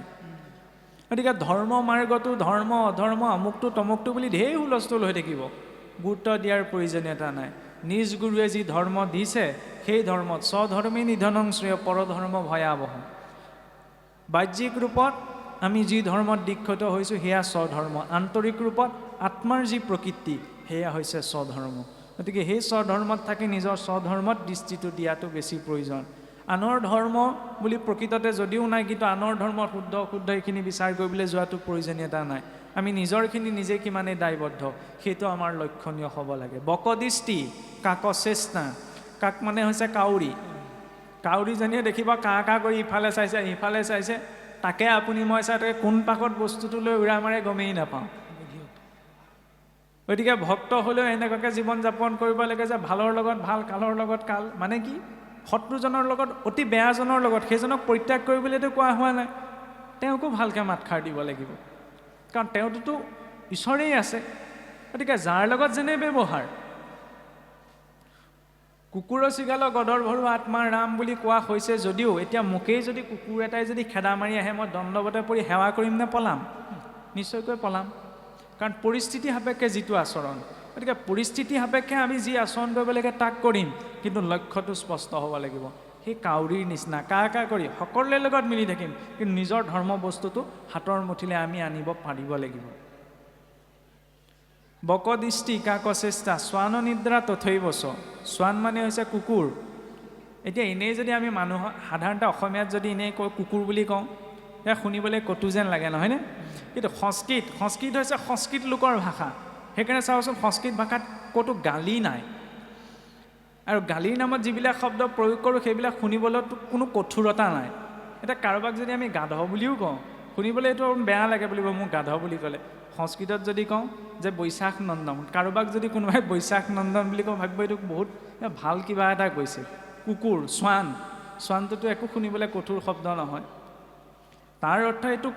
Speaker 1: গতিকে ধৰ্ম মাৰ্গটো ধৰ্ম অধৰ্ম অমুকটো তমুকটো বুলি ঢেৰ হুলস্থুল হৈ থাকিব, গুৰুত্ব দিয়াৰ প্ৰয়োজনীয়তা নাই। নিজ গুৰুৱে যি ধৰ্ম দিছে সেই ধৰ্মত স্বধৰ্মী নিধনং শ্ৰেয় পৰধৰ্ম ভয়াৱহ। বাহ্যিক ৰূপত আমি যি ধৰ্মত দীক্ষিত হৈছোঁ সেয়া স্বধৰ্ম, আন্তৰিক ৰূপত আত্মাৰ যি প্ৰকৃতি সেয়া হৈছে স্বধৰ্ম। গতিকে সেই স্বধৰ্মত থাকি নিজৰ স্বধৰ্মত দৃষ্টিটো দিয়াটো বেছি প্ৰয়োজন। আনৰ ধৰ্ম বুলি প্ৰকৃততে যদিও নাই, কিন্তু আনৰ ধৰ্মত শুদ্ধ অশুদ্ধ এইখিনি বিচাৰ কৰিবলৈ যোৱাটো প্ৰয়োজনীয়তা নাই। আমি নিজৰখিনি নিজে কিমানে দায়বদ্ধ সেইটো আমাৰ লক্ষণীয় হ'ব লাগে। বকদৃষ্টি কাকচেষ্টা, কাক মানে হৈছে কাউৰী। কাউৰীজনীয়ে দেখিব কা কা কৰি ইফালে চাইছে সিফালে চাইছে, তাকে আপুনি মই চাই তাকে কোন পাকত বস্তুটো লৈ উৰা মাৰে গমেই নাপাওঁ। গতিকে ভক্ত হ'লেও এনেকুৱাকৈ জীৱন যাপন কৰিব লাগে যে ভালৰ লগত ভাল, কালৰ লগত কাল, মানে কি শত্ৰুজনৰ লগত অতি বেয়াজনৰ লগত সেইজনক পৰিত্যাগ কৰিবলৈতো কোৱা হোৱা নাই, তেওঁকো ভালকৈ মাতষাৰ দিব লাগিব, কাৰণ তেওঁটোতো ঈশ্বৰেই আছে। গতিকে যাৰ লগত যেনে ব্যৱহাৰ, কুকুৰৰ চিগালৰ গদৰ ভৰু আত্মাৰ ৰাম বুলি কোৱা হৈছে যদিও এতিয়া মোকেই যদি কুকুৰ এটাই যদি খেদা মাৰি আহে, মই দণ্ডবতে পৰি সেৱা কৰিম নে পলাম? নিশ্চয়কৈ পলাম, কাৰণ পৰিস্থিতি সাপেক্ষে যিটো আচৰণ। গতিকে পৰিস্থিতি সাপেক্ষে আমি যি আচৰণ কৰিব লাগে তাক কৰিম, কিন্তু লক্ষ্যটো স্পষ্ট হ'ব লাগিব। সেই কাউৰীৰ নিচিনা কা কা কৰি সকলোৰে লগত মিলি থাকিম, কিন্তু নিজৰ ধৰ্ম বস্তুটো হাতৰ মুঠিলে আমি আনিব পাৰিব লাগিব। বকদৃষ্টি কাকচেষ্টা স্বান নিদ্ৰা তথৈবচ। স্বান মানে হৈছে কুকুৰ। এতিয়া এনেই যদি আমি মানুহক সাধাৰণতে অসমীয়াত যদি এনেই কয় কুকুৰ বুলি কওঁ, সেয়া শুনিবলৈ কটু যেন লাগে, নহয়নে? কিন্তু সংস্কৃত হৈছে সংস্কৃত লোকৰ ভাষা। সেইকাৰণে চাওকচোন, সংস্কৃত ভাষাত ক'তো গালি নাই, আৰু গালিৰ নামত যিবিলাক শব্দ প্ৰয়োগ কৰোঁ সেইবিলাক শুনিবলৈতো কোনো কঠোৰতা নাই। এতিয়া কাৰোবাক যদি আমি গাধ বুলিও কওঁ, শুনিবলৈ এইটো বেয়া লাগে বুলিব মোক গাধ বুলি ক'লে। সংস্কৃতত যদি কওঁ যে বৈশাখ নন্দন, কাৰোবাক যদি কোনোবাই বৈশাখ নন্দন বুলি কওঁ, ভাবিব এইটো বহুত ভাল কিবা এটা কৈছে। কুকুৰ, শ্বানটোতো একো শুনিবলৈ কঠোৰ শব্দ নহয়। তাৰ অৰ্থ এইটো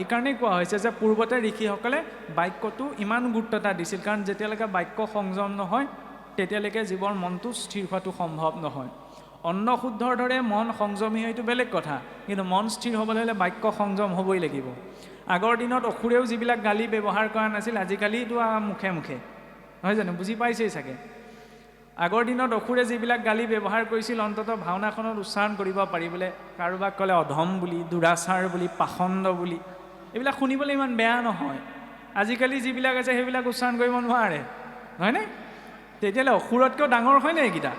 Speaker 1: এইকাৰণেই কোৱা হৈছে যে পূৰ্বতে ঋষিসকলে বাক্যটো ইমান গুৰুত্ব এটা দিছিল, কাৰণ যেতিয়ালৈকে বাক্য সংযম নহয় তেতিয়ালৈকে জীৱৰ মনটো স্থিৰ হোৱাটো সম্ভৱ নহয়। অন্ন শুদ্ধৰ দৰে মন সংযমী হয়তো বেলেগ কথা, কিন্তু মন স্থিৰ হ'বলৈ হ'লে বাক্য সংযম হ'বই লাগিব। আগৰ দিনত অসুৰেও যিবিলাক গালি ব্যৱহাৰ কৰা নাছিল, আজিকালিতো মুখে মুখে, নহয় জানো? বুজি পাইছেই চাগে। আগৰ দিনত অসুৰে যিবিলাক গালি ব্যৱহাৰ কৰিছিল অন্ততঃ ভাওনাখনত উচ্চাৰণ কৰিব পাৰি বোলে কাৰোবাক ক'লে অধম বুলি, দুৰাচাৰ বুলি, পাখণ্ড বুলি, এইবিলাক শুনিবলৈ ইমান বেয়া নহয়। আজিকালি যিবিলাক আছে সেইবিলাক উচ্চাৰণ কৰিব নোৱাৰে, হয়নে? তেতিয়াহ'লে অসুৰতকৈও ডাঙৰ হয়নে এইকেইটা?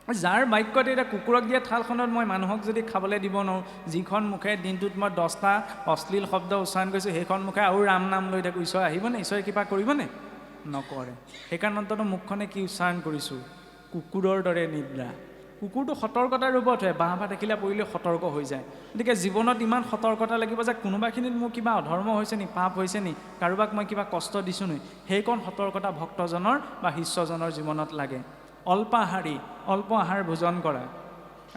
Speaker 1: যাৰ বাক্যত এতিয়া কুকুৰক দিয়া থালখনত মই মানুহক যদি খাবলৈ দিব নোৱাৰোঁ, যিখন মুখে দিনটোত মই 10টা অশ্লীল শব্দ উচ্চাৰণ কৰিছোঁ, সেইখন মুখে আৰু ৰাম নাম লৈ থাকোঁ, ঈশ্বৰ আহিবনে? ঈশ্বৰে কিবা কৰিবনে? নকৰে। সেইকাৰণে অন্ততঃ মুখখনে কি উচ্চাৰণ কৰিছোঁ? কুকুৰৰ দৰে নিদ্ৰা। কুকুৰটো সতৰ্কতাৰ ৰূপত হয়, বাঁহ বা দেখিলে পৰিলে সতৰ্ক হৈ যায়। গতিকে জীৱনত ইমান সতৰ্কতা লাগিব যে কোনোবাখিনিত মোৰ কিবা অধৰ্ম হৈছে নি, পাপ হৈছে নি, কাৰোবাক মই কিবা কষ্ট দিছোঁ নি, সেইকণ সতৰ্কতা ভক্তজনৰ বা শিষ্যজনৰ জীৱনত লাগে। অল্পাহাৰী, অল্প আহাৰ ভোজন কৰা।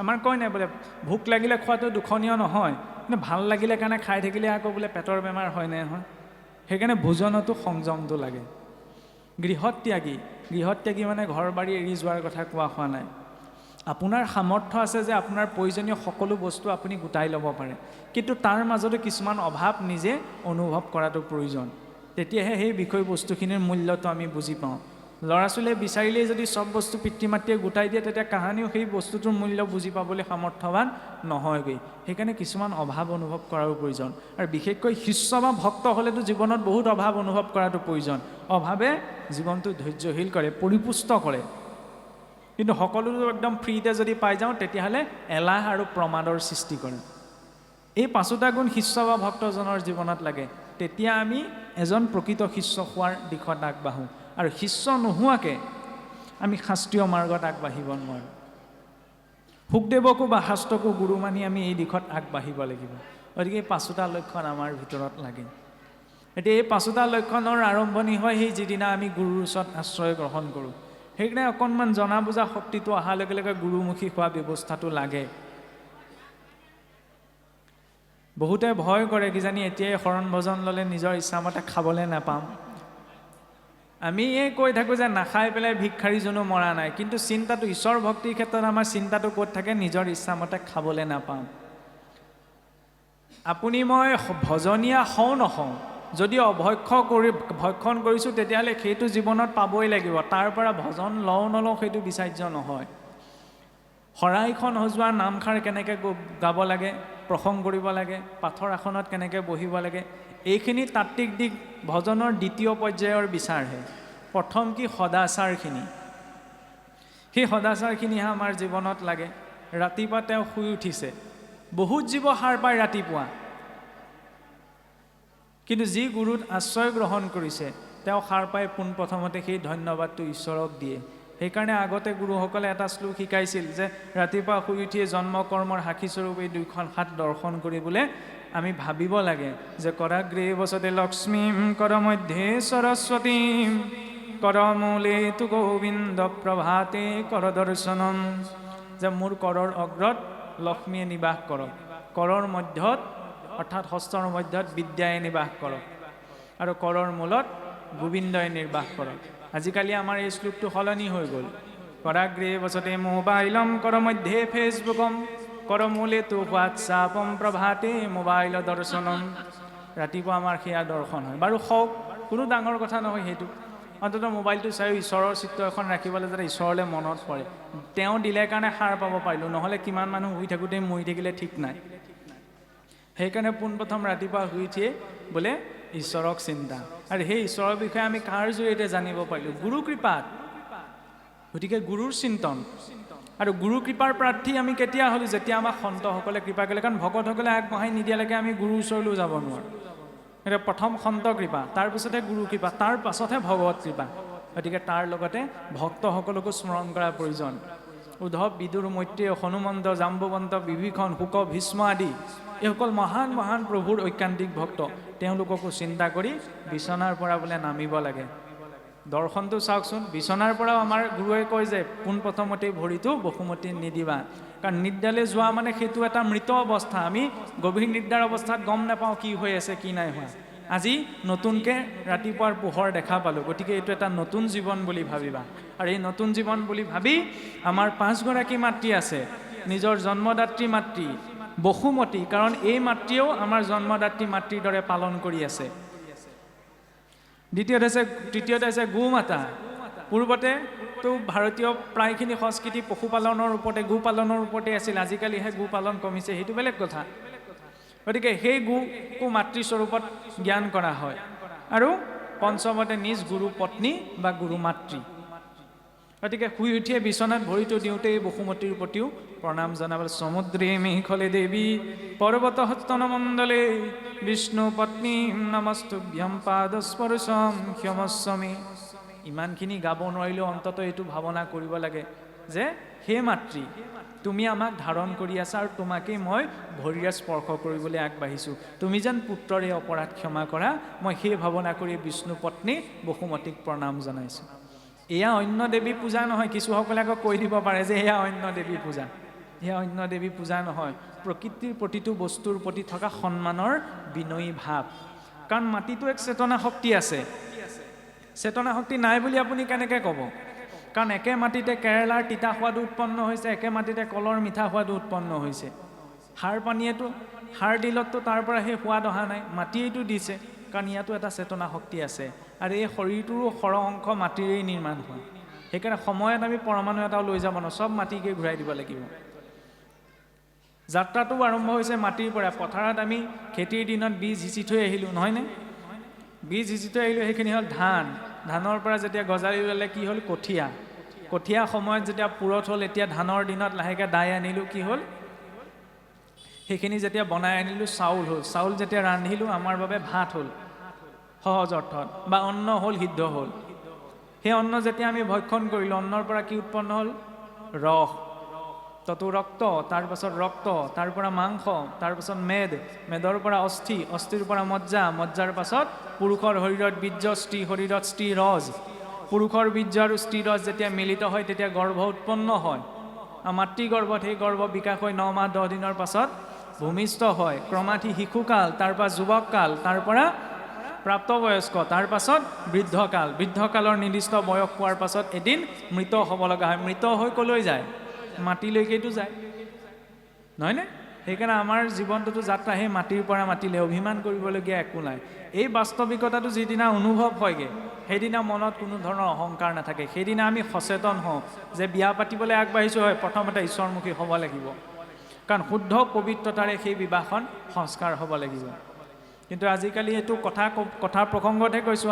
Speaker 1: আমাৰ কয় নাই বোলে ভোক লাগিলে খোৱাটো দুখনীয় নহয়, কিন্তু ভাল লাগিলে কাৰণে খাই থাকিলে আকৌ বোলে পেটৰ বেমাৰ হয় নে নহয়? সেইকাৰণে ভোজনতো সংযমটো লাগে। গৃহত্যাগী মানে ঘৰ বাৰী এৰি যোৱাৰ কথা কোৱা হোৱা নাই। আপোনাৰ সামৰ্থ্য আছে যে আপোনাৰ প্ৰয়োজনীয় সকলো বস্তু আপুনি গোটাই ল'ব পাৰে, কিন্তু তাৰ মাজতো কিছুমান অভাৱ নিজে অনুভৱ কৰাটো প্ৰয়োজন। তেতিয়াহে সেই বিষয়বস্তুখিনিৰ মূল্যটো আমি বুজি পাওঁ। ল'ৰা ছোৱালীয়ে বিচাৰিলেই যদি চব বস্তু পিতৃ মাতৃয়ে গোটাই দিয়ে, তেতিয়া কাহানিও সেই বস্তুটোৰ মূল্য বুজি পাবলৈ সামৰ্থ্যৱান নহয়গৈ। সেইকাৰণে কিছুমান অভাৱ অনুভৱ কৰাৰো প্ৰয়োজন, আৰু বিশেষকৈ শিষ্য বা ভক্ত হ'লেতো জীৱনত বহুত অভাৱ অনুভৱ কৰাটো প্ৰয়োজন। অভাৱে জীৱনটো ধৈৰ্যশীল কৰে, পৰিপুষ্ট কৰে। কিন্তু সকলো একদম ফ্ৰীতে যদি পাই যাওঁ, তেতিয়াহ'লে এলাহ আৰু প্ৰমাদৰ সৃষ্টি কৰে। এই 5টা গুণ শিষ্য বা ভক্তজনৰ জীৱনত লাগে, তেতিয়া আমি এজন প্ৰকৃত শিষ্য হোৱাৰ দিশত আগবাঢ়োঁ। আৰু শিষ্য নোহোৱাকৈ আমি শাস্ত্ৰীয় মাৰ্গত আগবাঢ়িব নোৱাৰোঁ। শুকদেৱকো বা শাস্ত্ৰকো গুৰু মানি আমি এই দিশত আগবাঢ়িব লাগিব। গতিকে এই 5টা লক্ষণ আমাৰ ভিতৰত লাগে। এতিয়া এই 5টা লক্ষণৰ আৰম্ভণি হয় সেই যিদিনা আমি গুৰুৰ ওচৰত আশ্ৰয় গ্ৰহণ কৰোঁ। সেইকাৰণে অকণমান জনা বুজা শক্তিটো অহাৰ লগে লগে গুৰুমুখী হোৱা ব্যৱস্থাটো লাগে। বহুতে ভয় কৰে কিজানি এতিয়াই শৰণ ভজন ল'লে নিজৰ ইচ্ছামতে খাবলৈ নাপাম। আমি এই কৈ থাকোঁ যে নাখাই পেলাই ভিক্ষাৰীজনো মৰা নাই, কিন্তু চিন্তাটো ঈশ্বৰ ভক্তিৰ ক্ষেত্ৰত আমাৰ চিন্তাটো ক'ত থাকে? নিজৰ ইচ্ছামতে খাবলৈ নাপাম। আপুনি মই ভজনীয়া হওঁ নহওঁ, যদি ভক্ষণ কৰিছোঁ তেতিয়াহ'লে সেইটো জীৱনত পাবই লাগিব। তাৰ পৰা ভজন লওঁ নলওঁ সেইটো বিচাৰ্য নহয়। শৰাইখন সজোৱা, নামষাৰ কেনেকৈ গাব লাগে, প্ৰসংগ কৰিব লাগে, পাঠৰ আসনত কেনেকৈ বহিব লাগে, এইখিনি তাত্ত্বিক দিশ ভজনৰ দ্বিতীয় পৰ্যায়ৰ বিচাৰহে। প্ৰথম কি? সদাচাৰখিনি। সেই সদাচাৰখিনিহে আমাৰ জীৱনত লাগে। ৰাতিপুৱা তেওঁ শুই উঠিছে, বহুত জীৱ সাৰ পায় ৰাতিপুৱা, কিন্তু যি গুৰুত আশ্ৰয় গ্ৰহণ কৰিছে তেওঁ সাৰ পাই পোনপ্ৰথমতে সেই ধন্যবাদটো ঈশ্বৰক দিয়ে। সেইকাৰণে আগতে গুৰুসকলে এটা শ্লোক শিকাইছিল যে ৰাতিপুৱা শুই উঠিয়ে জন্ম কৰ্মৰ সাক্ষীস্বৰূপ এই 2খন হাত দৰ্শন কৰিবলৈ আমি ভাবিব লাগে যে কৰাগ্ৰে বসতে লক্ষ্মীম, কৰ মধ্যে সৰস্বতীম, কৰ মূলে তু গোবিন্দ প্ৰভাতে কৰ দৰ্শনম। যে মোৰ কৰৰ অগ্ৰত লক্ষ্মীয়ে নিবাস কৰক, কৰৰ মধ্যত অৰ্থাৎ হস্তৰ মধ্যত বিদ্যায়ে নিবাস কৰক, আৰু কৰৰ মূলত গোবিন্দই নিৰ্বাস কৰক। আজিকালি আমাৰ এই শ্লোকটো সলনি হৈ গ'ল। কৰাগ্ৰে বসতে মোবাইলম, কৰ মধ্যে ফেচবুকম, কৰ মূলে তু হোৱাটছআপম, প্ৰভাতে মোবাইল দৰ্শনম। ৰাতিপুৱা আমাৰ সেয়া দৰ্শন হয়। বাৰু হওক, কোনো ডাঙৰ কথা নহয় সেইটো। অন্ততঃ মোবাইলটো চাইও ঈশ্বৰৰ চিত্ৰ এখন ৰাখিবলৈ যাতে ঈশ্বৰলৈ মনত পৰে। তেওঁ দিলে কাৰণে সাৰ পাব পাৰিলোঁ, নহ'লে কিমান মানুহ শুই থাকোঁতেই মৰি থাকিলে ঠিক নাই। সেইকাৰণে পোনপ্ৰথম ৰাতিপুৱা শুই উঠিয়ে বোলে ঈশ্বৰক চিন্তা, আৰু সেই ঈশ্বৰৰ বিষয়ে আমি কাৰ জৰিয়তে জানিব পাৰিলোঁ? গুৰু কৃপাত। গতিকে গুৰুৰ চিন্তন আৰু গুৰু কৃপাৰ প্ৰাৰ্থী আমি কেতিয়া হ'লোঁ? যেতিয়া আমাক সন্তসকলে কৃপা কৰিলে। কাৰণ ভকতসকলে আগবঢ়াই নিদিয়ালৈকে আমি গুৰুৰ ওচৰলৈও যাব নোৱাৰোঁ। এতিয়া প্ৰথম সন্ত কৃপা, তাৰপিছতহে গুৰু কৃপা, তাৰ পাছতহে ভগৱত কৃপা। গতিকে তাৰ লগতে ভক্তসকলকো স্মৰণ কৰাৰ প্ৰয়োজন। উদ্ধৱ, বিদুৰ, মৈত্ৰেয়, হনুমন্ত, জাম্বৱন্ত, বিভীষণ, শুক, ভীষ্ম আদি এইসকল মহান মহান প্ৰভুৰ ঐকান্তিক ভক্ত। তেওঁলোককো চিন্তা কৰি বিচনাৰ পৰা বোলে নামিব লাগে। দৰ্শনটো চাওকচোন, বিচনাৰ পৰাও আমাৰ গুৰুৱে কয় যে পোনপ্ৰথমতেই ভৰিটো বসুমতীত নিদিবা। কাৰণ নিদ্ৰালৈ যোৱা মানে সেইটো এটা মৃত অৱস্থা। আমি গভীৰ নিদ্ৰাৰ অৱস্থাত গম নাপাওঁ কি হৈ আছে কি নাই হোৱা। আজি নতুনকৈ ৰাতিপুৱাৰ পোহৰ দেখা পালোঁ, গতিকে এইটো এটা নতুন জীৱন বুলি ভাবিবা। আৰু এই নতুন জীৱন বুলি ভাবি আমাৰ 5গৰাকী মাতৃ আছে। নিজৰ জন্মদাত্ৰী মাতৃ বসুমতী, কাৰণ এই মাতৃয়েও আমাৰ জন্মদাত্ৰী মাতৃৰ দৰে পালন কৰি আছে। তৃতীয়তে হৈছে গো মাতা। পূৰ্বতে তো ভাৰতীয় প্ৰায়খিনি সংস্কৃতি পশুপালনৰ ওপৰতে গোপালনৰ ওপৰতে আছিল আজিকালিহে গোপালন কমিছে সেইটো বেলেগ কথা গতিকে সেই গোকো মাতৃস্বৰূপত জ্ঞান কৰা হয় আৰু পঞ্চমতে নিজ গুৰু পত্নী বা গুৰু মাতৃ গতিকে শুই উঠিয়ে বিচনাত ভৰিটো দিওঁতে বসুমতীৰ প্ৰতিও প্ৰণাম জনাবলৈ সমুদ্ৰে মেঘলে দেৱী পৰ্বত হস্তনমণ্ডলে বিষ্ণু পত্নী নমস্তুভ্যম পাদস্পৰ্শম ক্ষমস্বমে ইমানখিনি গাব নোৱাৰিলেও অন্তত এইটো ভাৱনা কৰিব লাগে যে হে মাতৃ তুমি আমাক ধাৰণ কৰি আছা আৰু তোমাকেই মই ভৰিৰে স্পৰ্শ কৰিবলৈ আগবাঢ়িছোঁ তুমি যেন পুত্ৰৰে অপৰাধ ক্ষমা কৰা মই সেই ভাৱনা কৰি বিষ্ণু পত্নী বসুমতীক প্ৰণাম জনাইছোঁ এয়া অন্য দেৱী পূজা নহয় কিছুসকলে আকৌ কৈ দিব পাৰে যে এয়া অন্য দেৱী পূজা এয়া অন্য দেৱী পূজা নহয় প্ৰকৃতিৰ প্ৰতিটো বস্তুৰ প্ৰতি থকা সন্মানৰ বিনয়ী ভাৱ কাৰণ মাটিটো এক চেতনা শক্তি আছে চেতনা শক্তি নাই বুলি আপুনি কেনেকৈ ক'ব কাৰণ একে মাটিতে কেৰেলাৰ তিতা সোৱাদ উৎপন্ন হৈছে একে মাটিতে কলৰ মিঠা সোৱাদ উৎপন্ন হৈছে সাৰ পানীয়েতো সাৰ দিলততো তাৰ পৰা সেই সোৱাদ অহা নাই মাটিয়েইটো দিছে কাৰণ ইয়াতো এটা চেতনা শক্তি আছে আৰু এই শৰীৰটোৰো সৰহ অংশ মাটিৰেই নিৰ্মাণ হয় সেইকাৰণে সময়ত আমি পৰমাণু এটাও লৈ যাব নোৱাৰোঁ চব মাটিকে ঘূৰাই দিব লাগিব যাত্ৰাটো আৰম্ভ হৈছে মাটিৰ পৰা পথাৰত আমি খেতিৰ দিনত বীজ সিঁচি থৈ আহিলোঁ নহয়নে বীজ সিঁচি থৈ আহিলোঁ সেইখিনি হ'ল ধানৰ পৰা যেতিয়া গজালি ওলালে কি হ'ল কঠীয়া সময়ত যেতিয়া পুৰঠ হ'ল এতিয়া ধানৰ দিনত লাহেকৈ দাই আনিলোঁ কি হ'ল সেইখিনি যেতিয়া বনাই আনিলোঁ চাউল হ'ল চাউল যেতিয়া ৰান্ধিলোঁ আমাৰ বাবে ভাত হ'ল সহজ অৰ্থত বা অন্ন হ'ল সিদ্ধ হ'ল সেই অন্ন যেতিয়া আমি ভক্ষণ কৰিলোঁ অন্নৰ পৰা কি উৎপন্ন হ'ল ৰস ততো ৰক্ত তাৰপাছত ৰক্ত তাৰ পৰা মাংস তাৰপাছত মেদৰ পৰা অস্থিৰ পৰা মজ্জাৰ পাছত পুৰুষৰ শৰীৰত বীৰ্য স্ত্ৰী শৰীৰত স্ত্ৰী ৰজ পুৰুষৰ বীৰ্য আৰু স্ত্ৰী ৰজ যেতিয়া মিলিত হয় তেতিয়া গৰ্ভ উৎপন্ন হয় আৰু মাতৃগৰ্ভত সেই গৰ্ভ বিকাশ হৈ 9 মাহ 10 দিনৰ পাছত ভূমিষ্ঠ হয় ক্ৰমাঠি শিশুকাল তাৰপৰা যুৱককাল তাৰ পৰা প্ৰাপ্তবয়স্ক তাৰ পাছত বৃদ্ধকালৰ নিৰ্দিষ্ট বয়স পোৱাৰ পাছত এদিন মৃত হ'ব লগা হয় মৃত হৈ ক'লৈ যায় মাটিলৈকেতো যায় নহয়নে সেইকাৰণে আমাৰ জীৱনটোতো যাত্ৰা সেই মাটিৰ পৰা মাটিলৈ অভিমান কৰিবলগীয়া একো নাই এই বাস্তৱিকতাটো যিদিনা অনুভৱ হয়গৈ সেইদিনা মনত কোনো ধৰণৰ অহংকাৰ নাথাকে সেইদিনা আমি সচেতন হওঁ যে বিয়া পাতিবলৈ আগবাঢ়িছোঁ হয় প্ৰথমতে ঈশ্বৰমুখী হ'ব লাগিব কাৰণ শুদ্ধ পবিত্ৰতাৰে সেই বিবাহখন সংস্কাৰ হ'ব লাগিব কিন্তু আজিকালি এইটো কথাৰ প্ৰসংগতহে কৈছোঁ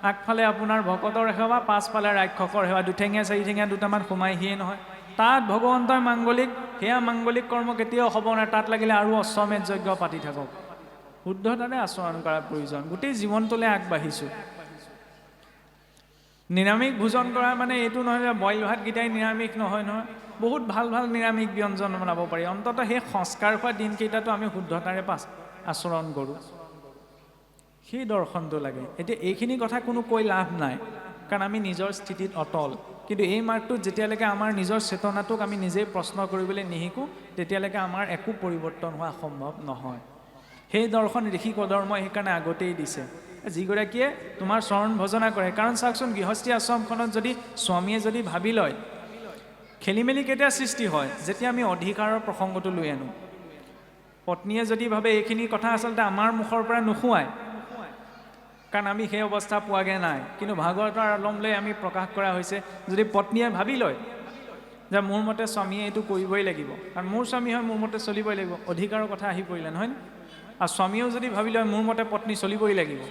Speaker 1: আগফালে আপোনাৰ ভকতৰ সেৱা পাছফালে ৰাক্ষসৰ সেৱা দুঠেঙীয়া চাৰিঠেঙীয়া দুটামান সোমাইহিয়ে নহয় তাত ভগৱন্তই মাংগলিক সেয়া মাংগলিক কৰ্ম কেতিয়াও হ'ব নোৱাৰে তাত লাগিলে আৰু অশ্বমেধ যজ্ঞ পাতি থাকক শুদ্ধতাৰে আচৰণ কৰাৰ প্ৰয়োজন গোটেই জীৱনটোলৈ আগবাঢ়িছোঁ নিৰামিষ ভোজন কৰা মানে এইটো নহয় যে বইল ভাতকেইটাই নিৰামিষ নহয় বহুত ভাল নিৰামিষ ব্যঞ্জন বনাব পাৰি অন্ততঃ সেই সংস্কাৰ হোৱা দিনকেইটাতো আমি শুদ্ধতাৰে আচৰণ কৰোঁ সেই দৰ্শনটো লাগে এতিয়া এইখিনি কথা কোনো কৈ লাভ নাই কাৰণ আমি নিজৰ স্থিতিত অটল কিন্তু এই মাৰ্গটোত যেতিয়ালৈকে আমাৰ নিজৰ চেতনাটোক আমি নিজেই প্ৰশ্ন কৰিবলৈ নিশিকোঁ তেতিয়ালৈকে আমাৰ একো পৰিৱৰ্তন হোৱা সম্ভৱ নহয় সেই দৰ্শন ঋষি কৰ্দমই সেইকাৰণে আগতেই দিছে যিগৰাকীয়ে তোমাৰ চৰণ ভজনা কৰে কাৰণ চাওকচোন গৃহস্থী আশ্ৰমখনত যদি স্বামীয়ে যদি ভাবি লয় খেলি মেলি কেতিয়া সৃষ্টি হয় যেতিয়া আমি অধিকাৰৰ প্ৰসংগটো লৈ আনো পত্নীয়ে যদি ভাবে এইখিনি কথা আচলতে আমাৰ মুখৰ পৰা নোসোৱায় কাৰণ আমি সেই অৱস্থা পোৱাগৈ নাই কিন্তু ভাগৱতৰ আলমলৈ আমি প্ৰকাশ কৰা হৈছে যদি পত্নীয়ে ভাবি লয় যে মোৰ মতে স্বামীয়ে এইটো কৰিবই লাগিব কাৰণ মোৰ স্বামী হয় মোৰ মতে চলিবই লাগিব অধিকাৰৰ কথা আহি পৰিলে নহয় আৰু স্বামীয়েও যদি ভাবি লয় মোৰ মতে পত্নী চলিবই লাগিব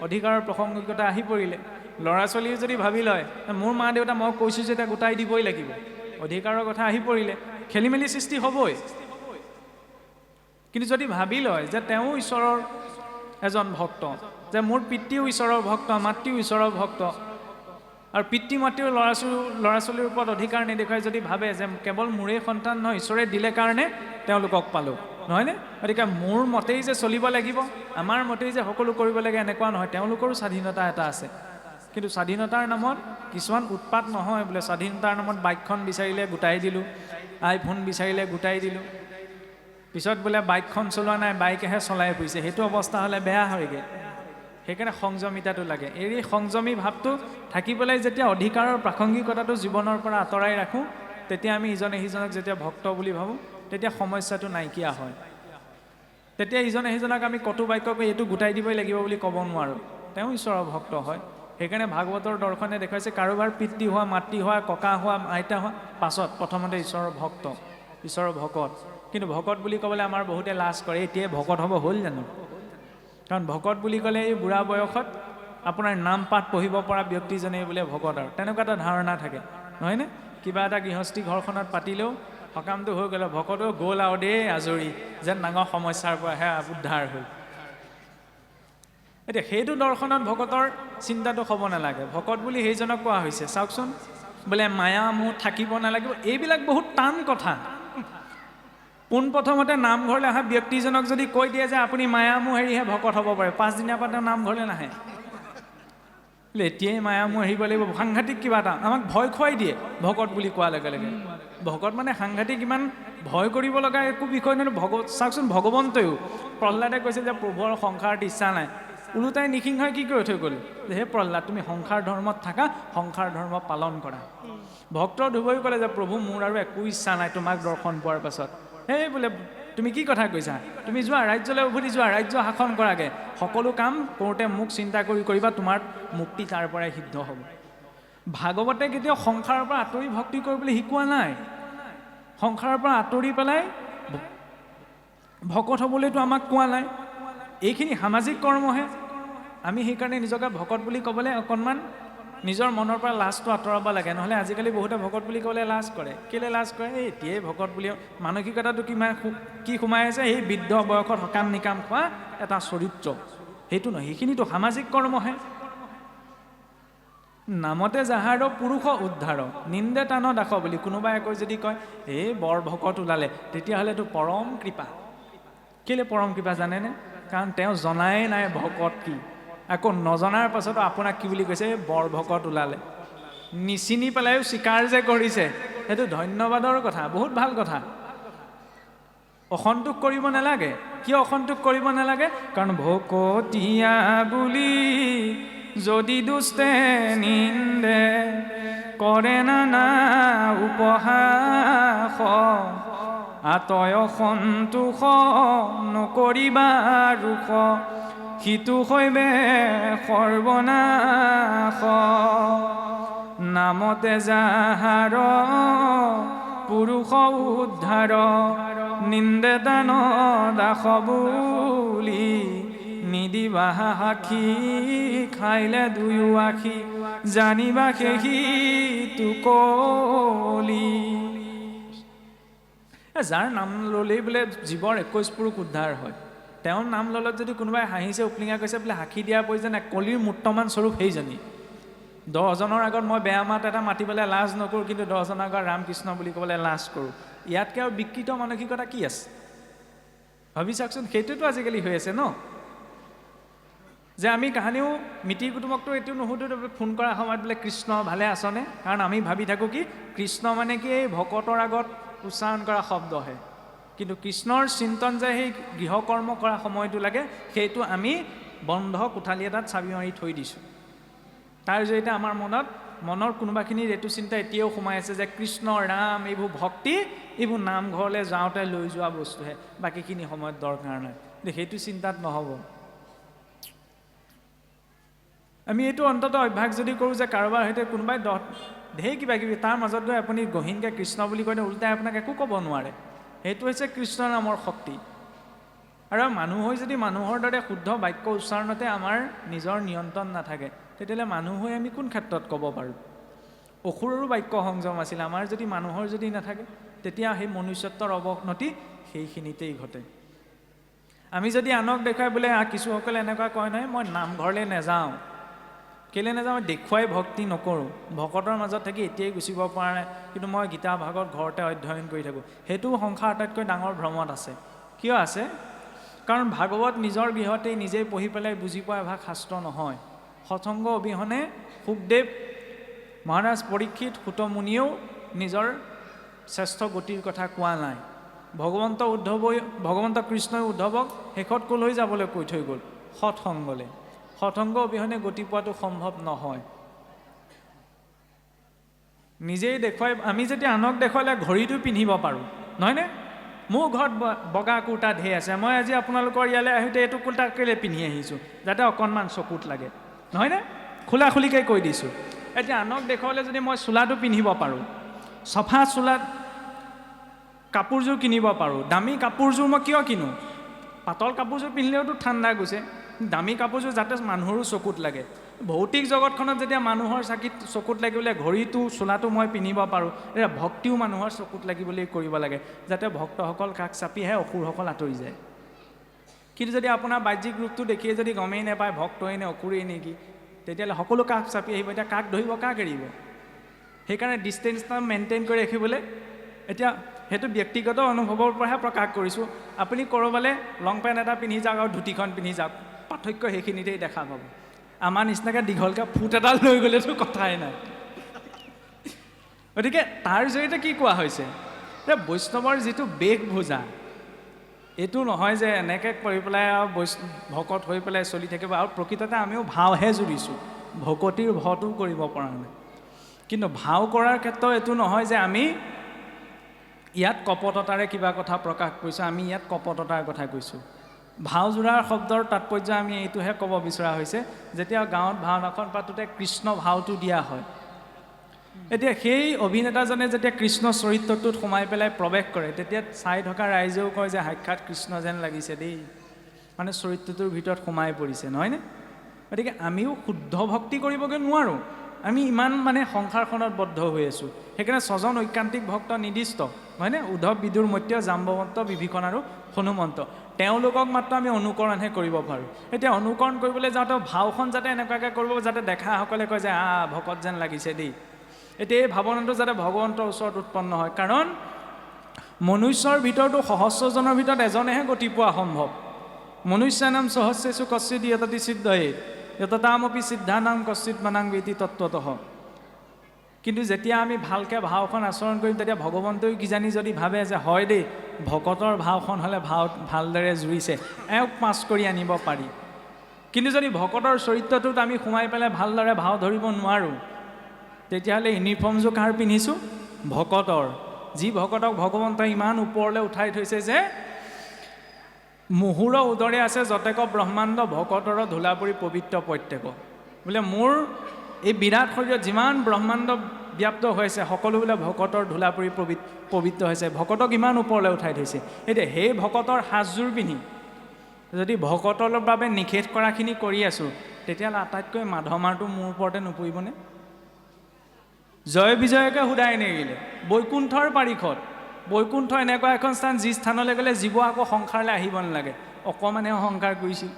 Speaker 1: অধিকাৰৰ প্ৰসংগিকতা আহি পৰিলে ল'ৰা ছোৱালীয়ে যদি ভাবি লয় মোৰ মা দেউতা মই কৈছোঁ যে এতিয়া গোটাই দিবই লাগিব অধিকাৰৰ কথা আহি পৰিলে খেলি মেলি সৃষ্টি হ'বই কিন্তু যদি ভাবি লয় যে তেওঁ ঈশ্বৰৰ এজন ভক্ত যে মোৰ পিতৃও ঈশ্বৰৰ ভক্ত মাতৃও ঈশ্বৰৰ ভক্ত আৰু পিতৃ মাতৃও ল'ৰা ছোৱালীৰ ওপৰত অধিকাৰ নেদেখুৱাই যদি ভাবে যে কেৱল মোৰেই সন্তান নহয় ঈশ্বৰে দিলে কাৰণে তেওঁলোকক পালোঁ নহয়নে গতিকে মোৰ মতেই যে চলিব লাগিব আমাৰ মতেই যে সকলো কৰিব লাগে এনেকুৱা নহয় তেওঁলোকৰো স্বাধীনতা এটা আছে কিন্তু স্বাধীনতাৰ নামত কিছুমান উৎপাত নহয় বোলে স্বাধীনতাৰ নামত বাইকখন বিচাৰিলে গোটাই দিলোঁ আইফোন বিচাৰিলে গোটাই দিলোঁ পিছত বোলে বাইকখন চলোৱা নাই বাইকেহে চলাই ফুৰিছে সেইটো অৱস্থা হ'লে বেয়া হয়গৈ সেইকাৰণে সংযমিতাটো লাগে এই সংযমী ভাৱটো থাকি পেলাই যেতিয়া অধিকাৰৰ প্ৰাসংগিকতাটো জীৱনৰ পৰা আঁতৰাই ৰাখোঁ তেতিয়া আমি ইজনে সিজনক যেতিয়া ভক্ত বুলি ভাবোঁ তেতিয়া সমস্যাটো নাইকিয়া হয় তেতিয়া ইজনে সিজনক আমি কটু বাক্য কৈ এইটো গোটাই দিবই লাগিব বুলি ক'ব নোৱাৰোঁ তেওঁ ঈশ্বৰৰ ভক্ত হয় সেইকাৰণে ভাগৱতৰ দৰ্শনে দেখুৱাইছে কাৰোবাৰ পিতৃ হোৱা, মাতৃ হোৱা, ককা হোৱা, আইতা হোৱা পাছত প্ৰথমতে ঈশ্বৰৰ ভক্ত, ঈশ্বৰৰ ভকত। কিন্তু ভকত বুলি ক'বলৈ আমাৰ বহুতে লাজ কৰে। এতিয়াই ভকত হ'ব হ'ল জানো? কাৰণ ভকত বুলি ক'লে এই বুঢ়া বয়সত আপোনাৰ নাম পাঠ পঢ়িব পৰা ব্যক্তিজনেই বোলে ভকত, আৰু তেনেকুৱা এটা ধাৰণা থাকে, নহয়নে? কিবা এটা গৃহস্থী ঘৰখনত পাতিলেও সকামটো হৈ গ'লে ভকতো গ'ল আৰু দেই আজৰি, যেন ডাঙৰ সমস্যাৰ পৰাহে উদ্ধাৰ হ'ল। এতিয়া সেইটো দৰ্শনত ভকতৰ চিন্তাটো হ'ব নালাগে। ভকত বুলি সেইজনক কোৱা হৈছে, চাওকচোন, বোলে মায়া মোহ থাকিব নালাগিব, এইবিলাক বহুত টান কথা। পোনপ্ৰথমতে নামঘৰলৈ অহা ব্যক্তিজনক যদি কৈ দিয়ে যে আপুনি মায়া মোহ এৰিহে ভকত হ'ব পাৰে, 5 দিনীয়া পৰা তেওঁ নামঘৰলৈ নাহে। এতিয়াই মায়া মোহ এৰিব লাগিব, সাংঘাতিক কিবা এটা আমাক ভয় খুৱাই দিয়ে ভকত বুলি কোৱাৰ লগে লগে। ভকত মানে সাংঘাতিক, ইমান ভয় কৰিব লগা একো বিষয় নহয়। চাওকচোন, ভগৱন্তয়ো প্ৰহ্লাদে কৈছে যে প্ৰভুৰ সংসাৰত ইচ্ছা নাই, ওলোটাই নিসিংহই কি কৰি থৈ গ'ল যে হে প্ৰহ্লাদ, তুমি সংসাৰ ধৰ্মত থাকা, সংসাৰ ধৰ্ম পালন কৰা। ভক্ত ধ্ৰুৱই ক'লে যে প্ৰভু মোৰ আৰু একো ইচ্ছা নাই তোমাক দৰ্শন পোৱাৰ পাছত। সেই বোলে তুমি কি কথা কৈছা, তুমি যোৱা ৰাজ্যলৈ উভতি যোৱা, ৰাজ্য শাসন কৰাগে, সকলো কাম কৰোঁতে মোক চিন্তা কৰি কৰিবা, তোমাৰ মুক্তি তাৰ পৰাই সিদ্ধ হ'ব। ভাগৱতে কেতিয়াও সংসাৰৰ পৰা আঁতৰি ভক্তি কৰিবলৈ শিকোৱা নাই। সংসাৰৰ পৰা আঁতৰি পেলাই ভকত হ'বলৈতো আমাক কোৱা নাই। এইখিনি সামাজিক কৰ্মহে। আমি সেইকাৰণে নিজকে ভকত বুলি ক'বলৈ অকণমান নিজৰ মনৰ পৰা লাজটো আঁতৰাব লাগে। নহ'লে আজিকালি বহুতে ভকত বুলি ক'বলৈ লাজ কৰে। কেলৈ লাজ কৰে? এই এতিয়াই ভকত বুলি মানসিকতাটো কি সোমাই আছে? সেই বৃদ্ধ বয়সত সকাম নিকাম খোৱা এটা চৰিত্ৰ, সেইটো নহয়। সেইখিনিতো সামাজিক কৰ্মহে। নামতে যাহাৰ পুৰুষ উদ্ধাৰ নিন্দে টান দাস বুলি কোনোবাই আকৌ যদি কয় এই বৰ ভকত ওলালে, তেতিয়াহ'লেতো পৰম কৃপা। কেলৈ পৰম কৃপা জানেনে? কাৰণ তেওঁ জনাই নাই ভকত কি। আকৌ নজনাৰ পাছতো আপোনাক কি বুলি কৈছে? বৰ ভকত ওলালে। নিচিনি পেলাইও স্বীকাৰ যে কৰিছে, সেইটো ধন্যবাদৰ কথা, বহুত ভাল কথা। অসন্তোষ কৰিব নালাগে। কিয় অসন্তোষ কৰিব নালাগে? কাৰণ ভকতীয়া বুলি যদি দুষ্টে নিন্দে কৰে নানা উপহাস, আতয় সন্তোষ নকৰিবা ৰোষ, সিটো হৈবে সৰ্বনাশ। নামতে যাহাৰ পুৰুষ উদ্ধাৰ নিন্দে টান দাস বুলি নিদিবা সাক্ষী, খাইলে দুয়ো আখি জানিবা সেহি তুকলি। যাৰ নাম ল'লেই বোলে জীৱৰ 21 পুৰুষ উদ্ধাৰ হয়, তেওঁৰ নাম ল'লত যদি কোনোবাই হাঁহিছে, উপলিঙা কৈছে বোলে সাক্ষী দিয়া প্ৰয়োজন নাই, কলিৰ মূৰ্তমান স্বৰূপ সেইজনী। 10জনৰ আগত মই বেয়া মাত এটা মাতিবলৈ লাজ নকৰোঁ, কিন্তু 10জনৰ আগত ৰামকৃষ্ণ বুলি ক'বলৈ লাজ কৰোঁ। ইয়াতকৈ আৰু বিকৃত মানসিকতা কি আছে? ভাবি চাওকচোন। সেইটোতো আজিকালি হৈ আছে ন, যে আমি কাহানিও মিতিৰ কুটুমকতো এইটো নুসুধো, ফোন কৰাৰ সময়ত বোলে কৃষ্ণ ভালে আছনে? কাৰণ আমি ভাবি থাকোঁ কি কৃষ্ণ মানে কি এই ভকতৰ আগত উচ্চাৰণ কৰা শব্দহে। কিন্তু কৃষ্ণৰ চিন্তন যে সেই গৃহকৰ্ম কৰা সময়টো লাগে, সেইটো আমি বন্ধ কোঠালি এটাত চাবি মাৰি থৈ দিছোঁ। তাৰ জৰিয়তে আমাৰ মনৰ কোনোবাখিনিৰ এইটো চিন্তা এতিয়াও সোমাই আছে যে কৃষ্ণ ৰাম এইবোৰ ভক্তি, এইবোৰ নামঘৰলৈ যাওঁতে লৈ যোৱা বস্তুহে, বাকীখিনি সময়ত দৰকাৰ নাই। সেইটো চিন্তাত নহ'ব। আমি এইটো অন্ততঃ অভ্যাস যদি কৰোঁ যে কাৰোবাৰ সৈতে কোনোবাই ঢেৰ কিবা কিবি, তাৰ মাজত গৈ আপুনি গহীনকৈ কৃষ্ণ বুলি কয়, উল্টাই আপোনাক একো ক'ব নোৱাৰে। সেইটো হৈছে কৃষ্ণ নামৰ শক্তি। আৰু মানুহ হৈ যদি মানুহৰ দৰে শুদ্ধ বাক্য উচ্চাৰণতে আমাৰ নিজৰ নিয়ন্ত্ৰণ নাথাকে, তেতিয়াহ'লে মানুহ হৈ আমি কোন ক্ষেত্ৰত ক'ব পাৰোঁ? অসুৰৰো বাক্য সংযম আছিল। আমাৰ যদি মানুহৰ যদি নাথাকে, তেতিয়া সেই মনুষ্যত্বৰ অৱনতি সেইখিনিতেই ঘটে। আমি যদি আনক দেখুৱাই বোলে কিছুসকলে এনেকুৱা কয় নহয়, মই নামঘৰলৈ নাযাওঁ। কেলৈ নাযাওঁ? মই দেখুৱাই ভক্তি নকৰোঁ, ভকতৰ মাজত থাকি এতিয়াই গুচিব পৰা নাই, কিন্তু মই গীতা ভাগত ঘৰতে অধ্যয়ন কৰি থাকোঁ। সেইটোও সংসাৰ আটাইতকৈ ডাঙৰ ভ্ৰমত আছে। কিয় আছে? কাৰণ ভাগৱত নিজৰ গৃহতেই নিজেই পঢ়ি পেলাই বুজি পোৱা এভাগ শাস্ত্ৰ নহয়। সৎসংগ অবিহনে সুখদেৱ, মহাৰাজ পৰীক্ষিত, সুতমুনিয়েও নিজৰ শ্ৰেষ্ঠ গতিৰ কথা কোৱা নাই। ভগৱন্ত কৃষ্ণই উদ্ধৱক শেষত কলৈ যাবলৈ কৈ থৈ গ'ল? সৎসংগলৈ। সৎসংগ অবিহনে গতি পোৱাটো সম্ভৱ নহয়। নিজেই দেখুৱাই, আমি যেতিয়া আনক দেখুৱালে ঘড়ীটো পিন্ধিব পাৰোঁ, নহয়নে? মোৰ ঘৰত বগা কুৰ্তা ঢেৰ আছে, মই আজি আপোনালোকৰ ইয়ালৈ আহোঁতে এইটো কুৰ্তা কেলৈ পিন্ধি আহিছোঁ? যাতে অকণমান চকুত লাগে, নহয়নে? খোলাখুলিকৈ কৈ দিছোঁ। এতিয়া আনক দেখুৱালে যদি মই চোলাটো পিন্ধিব পাৰোঁ, চফা চোলাত কাপোৰযোৰ কিনিব পাৰোঁ, দামী কাপোৰযোৰ মই কিয় কিনো? পাতল কাপোৰযোৰ পিন্ধিলেওতো ঠাণ্ডা গৈছে, দামী কাপোৰযোৰ যাতে মানুহৰো চকুত লাগে। ভৌতিক জগতখনত যেতিয়া মানুহৰ চকুত লাগিবলৈ ঘড়ীটো চোলাটো মই পিন্ধিব পাৰোঁ, এতিয়া ভক্তিও মানুহৰ চকুত লাগিবলৈ কৰিব লাগে, যাতে ভক্তসকল কাষ চাপিহে অসুৰসকল আঁতৰি যায়। কিন্তু যদি আপোনাৰ বাহ্যিক ৰূপটো দেখিয়ে যদি গমেই নাপায় ভক্তই নে অসুৰেই নেকি, তেতিয়াহ'লে সকলো কাষ চাপি আহিব। এতিয়া কাক ধৰিব, কাক এৰিব? সেইকাৰণে ডিষ্টেঞ্চটা মেইনটেইন কৰি ৰাখিবলৈ এতিয়া সেইটো ব্যক্তিগত অনুভৱৰ পৰাহে প্ৰকাশ কৰিছোঁ। আপুনি ক'ৰবালৈ লং পেণ্ট এটা পিন্ধি যাওক আৰু ধুতিখন পিন্ধি যাওক, পাৰ্থক্য সেইখিনিতেই দেখা পাব। আমাৰ নিচিনাকৈ দীঘলকৈ ফুট এডাল লৈ গ'লেতো কথাই নাই। গতিকে তাৰ জৰিয়তে কি কোৱা হৈছে যে বৈষ্ণৱৰ যিটো বেশভূষা, এইটো নহয় যে এনেকৈ কৰি পেলাই আৰু ভকত হৈ পেলাই চলি থাকিব। আৰু প্ৰকৃততে আমিও ভাওহে জুৰিছোঁ, ভকতিৰ ভটো কৰিব পৰা নাই। কিন্তু ভাও কৰাৰ ক্ষেত্ৰত এইটো নহয় যে আমি ইয়াত কপটতাৰে কিবা কথা প্ৰকাশ কৰিছোঁ, আমি ইয়াত কপটতাৰ কথা কৈছোঁ। ভাও জোৰাৰ শব্দৰ তাৎপৰ্য আমি এইটোহে ক'ব বিচৰা হৈছে, যেতিয়া গাঁৱত ভাওনাখন পাতোঁতে কৃষ্ণ ভাওটো দিয়া হয়, এতিয়া সেই অভিনেতাজনে যেতিয়া কৃষ্ণ চৰিত্ৰটোত সোমাই পেলাই প্ৰৱেশ কৰে, তেতিয়া চাই থকা ৰাইজেও কয় যে সাক্ষাৎ কৃষ্ণ যেন লাগিছে দেই, মানে চৰিত্ৰটোৰ ভিতৰত সোমাই পৰিছে, নহয়নে? গতিকে আমিও শুদ্ধ ভক্তি কৰিবগৈ নোৱাৰোঁ, আমি ইমান মানে সংসাৰখনত বদ্ধ হৈ আছোঁ। সেইকাৰণে ছজন ঐকান্তিক ভক্ত নিৰ্দিষ্ট, হয়নে? উদ্ধৱ, বিদুৰ, মৈত্ৰেয়, জাম্বৱন্ত, বিভীষণ আৰু হনুমন্ত। তেওঁলোকক মাত্ৰ আমি অনুকৰণহে কৰিব পাৰোঁ। এতিয়া অনুকৰণ কৰিবলৈ যাওঁতে ভাওখন যাতে এনেকুৱাকৈ কৰিব যাতে দেখাসকলে কয় যে ভকত যেন লাগিছে দেই। এতিয়া এই ভাৱনাটো যাতে ভগৱন্তৰ ওচৰত উৎপন্ন হয়, কাৰণ মনুষ্যৰ ভিতৰতো সহস্ৰজনৰ ভিতৰত এজনেহে গতি পোৱা সম্ভৱ। মনুষ্যানাম সহস্ৰেষু কশ্চিৎ য়ততি সিদ্ধয়ে যততামপি সিদ্ধানাম কশ্চিৎ মানাং বেতি তত্ত্বতঃ। কিন্তু যেতিয়া আমি ভালকৈ ভাওখন আচৰণ কৰিম, তেতিয়া ভগৱন্তই কিজানি যদি ভাবে যে হয় দেই ভকতৰ ভাওখন হ'লে ভালদৰে জুৰিছে, এওঁক পাছ কৰি আনিব পাৰি। কিন্তু যদি ভকতৰ চৰিত্ৰটোত আমি সোমাই পেলাই ভালদৰে ভাও ধৰিব নোৱাৰোঁ, তেতিয়াহ'লে ইউনিফৰ্মযোৰ কাৰ পিন্ধিছোঁ? ভকতৰ। যি ভকতক ভগৱন্তই ইমান ওপৰলৈ উঠাই থৈছে যে মুহুৰ উদৰে আছে যতেক ব্ৰহ্মাণ্ড ভকতৰ ধূলাপুৰী পবিত্ৰ প্ৰত্যেক। বোলে মোৰ এই বিৰাট শৰীৰত যিমান ব্ৰহ্মাণ্ড ব্যাপ্ত হৈছে সকলো বোলে ভকতৰ ধূলাপুৰী পবিত্ৰ হৈছে, ভকতক ইমান ওপৰলৈ উঠাই থৈছে। এতিয়া সেই ভকতৰ সাজযোৰ পিন্ধি যদি ভকতৰ বাবে নিষেধ কৰাখিনি কৰি আছোঁ, তেতিয়াহ'লে আটাইতকৈ মাধমাৰটো মোৰ ওপৰতে নপৰিবনে? জয় বিজয়কে সোধাই নেৰিলে বৈকুণ্ঠৰ পাৰিষত। বৈকুণ্ঠ এনেকুৱা এখন স্থান যি স্থানলৈ গ'লে জীৱ আকৌ সংসাৰলৈ আহিব নালাগে। অকণমানে অহংকাৰ কৰিছিল,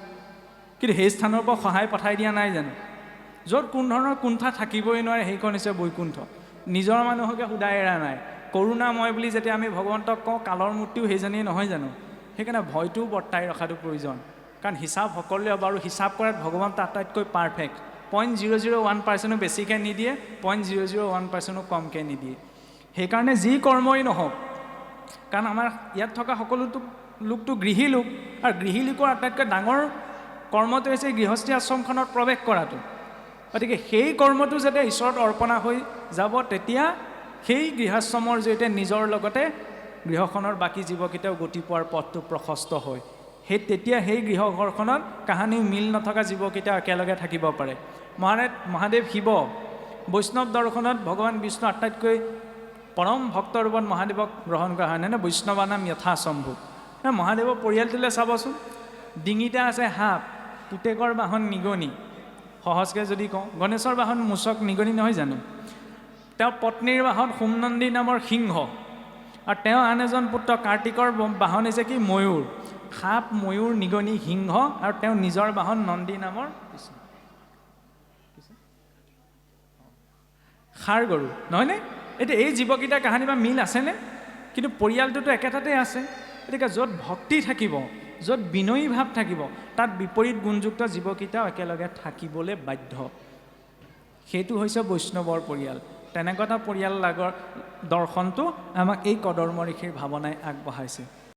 Speaker 1: কিন্তু সেই স্থানৰ পৰা সহায় পঠাই দিয়া নাই জানো? য'ত কোনো ধৰণৰ কুণ্ঠা থাকিবই নোৱাৰে সেইখন হৈছে বৈকুণ্ঠ। নিজৰ মানুহকে সোধাই এৰা নাই। কৰোণাময় বুলি যেতিয়া আমি ভগৱন্তক কওঁ, কালৰ মূৰ্তিও সেইজনেই নহয় জানো? সেইকাৰণে ভয়টোও বৰ্তাই ৰখাটো প্ৰয়োজন, কাৰণ হিচাপ সকলোৱে হ'ব আৰু হিচাপ কৰাত ভগৱন্ত আটাইতকৈ পাৰফেক্ট। 0.001% বেছিকৈ নিদিয়ে, 0.001% কমকৈ নিদিয়ে। সেইকাৰণে যি কৰ্মই নহওক, কাৰণ আমাৰ ইয়াত থকা সকলোতো লোকটো গৃহী লোক, আৰু গৃহী লোকৰ আটাইতকৈ ডাঙৰ কৰ্মটো হৈছে গৃহস্থী আশ্ৰমখনত প্ৰৱেশ কৰাটো। গতিকে সেই কৰ্মটো যাতে ঈশ্বৰত অৰ্পণা হৈ যাব, তেতিয়া সেই গৃহাশ্ৰমৰ জৰিয়তে নিজৰ লগতে গৃহখনৰ বাকী জীৱকেইটাও গতি পোৱাৰ পথটো প্ৰশস্ত হয়। তেতিয়া সেই গৃহঘৰখনত কাহানিও মিল নথকা জীৱকেইটা একেলগে থাকিব পাৰে। মহাদেৱ শিৱ বৈষ্ণৱ দৰ্শনত ভগৱান বিষ্ণু আটাইতকৈ পৰম ভক্ত ৰূপত মহাদেৱক গ্ৰহণ কৰা হয়, নহয়? বৈষ্ণৱা নাম যথা সম্ভৱ। মহাদেৱৰ পৰিয়ালটোলৈ চাবচোন, ডিঙিতে আছে সাপ, পুতেকৰ বাহন নিগনি। সহজকৈ যদি কওঁ, গণেশৰ বাহন মূচক নিগনি নহয় জানো? তেওঁৰ পত্নীৰ বাহন সোমনন্দী নামৰ সিংহ, আৰু তেওঁ আন এজন পুত্ৰ কাৰ্তিকৰ বাহন হৈছে কি? ময়ূৰ। সাপ, ময়ূৰ, নিগনি, সিংহ, আৰু তেওঁ নিজৰ বাহন নন্দী নামৰ ষাঁড় গৰু, নহয়নে? এতিয়া এই জীৱকেইটাৰ কাহানি বা মিল আছেনে? কিন্তু পৰিয়ালটোতো একেটাতে আছে। গতিকে য'ত ভক্তি থাকিব, য'ত বিনয়ী ভাৱ থাকিব, তাত বিপৰীত গুণযুক্ত জীৱকেইটাও একেলগে থাকিবলৈ বাধ্য। সেইটো হৈছে বৈষ্ণৱৰ পৰিয়াল। তেনেকুৱা এটা পৰিয়াল লাগৰ দৰ্শনটো আমাক এই কদৰ্ম ঋষিৰ ভাৱনাই আগবঢ়াইছে।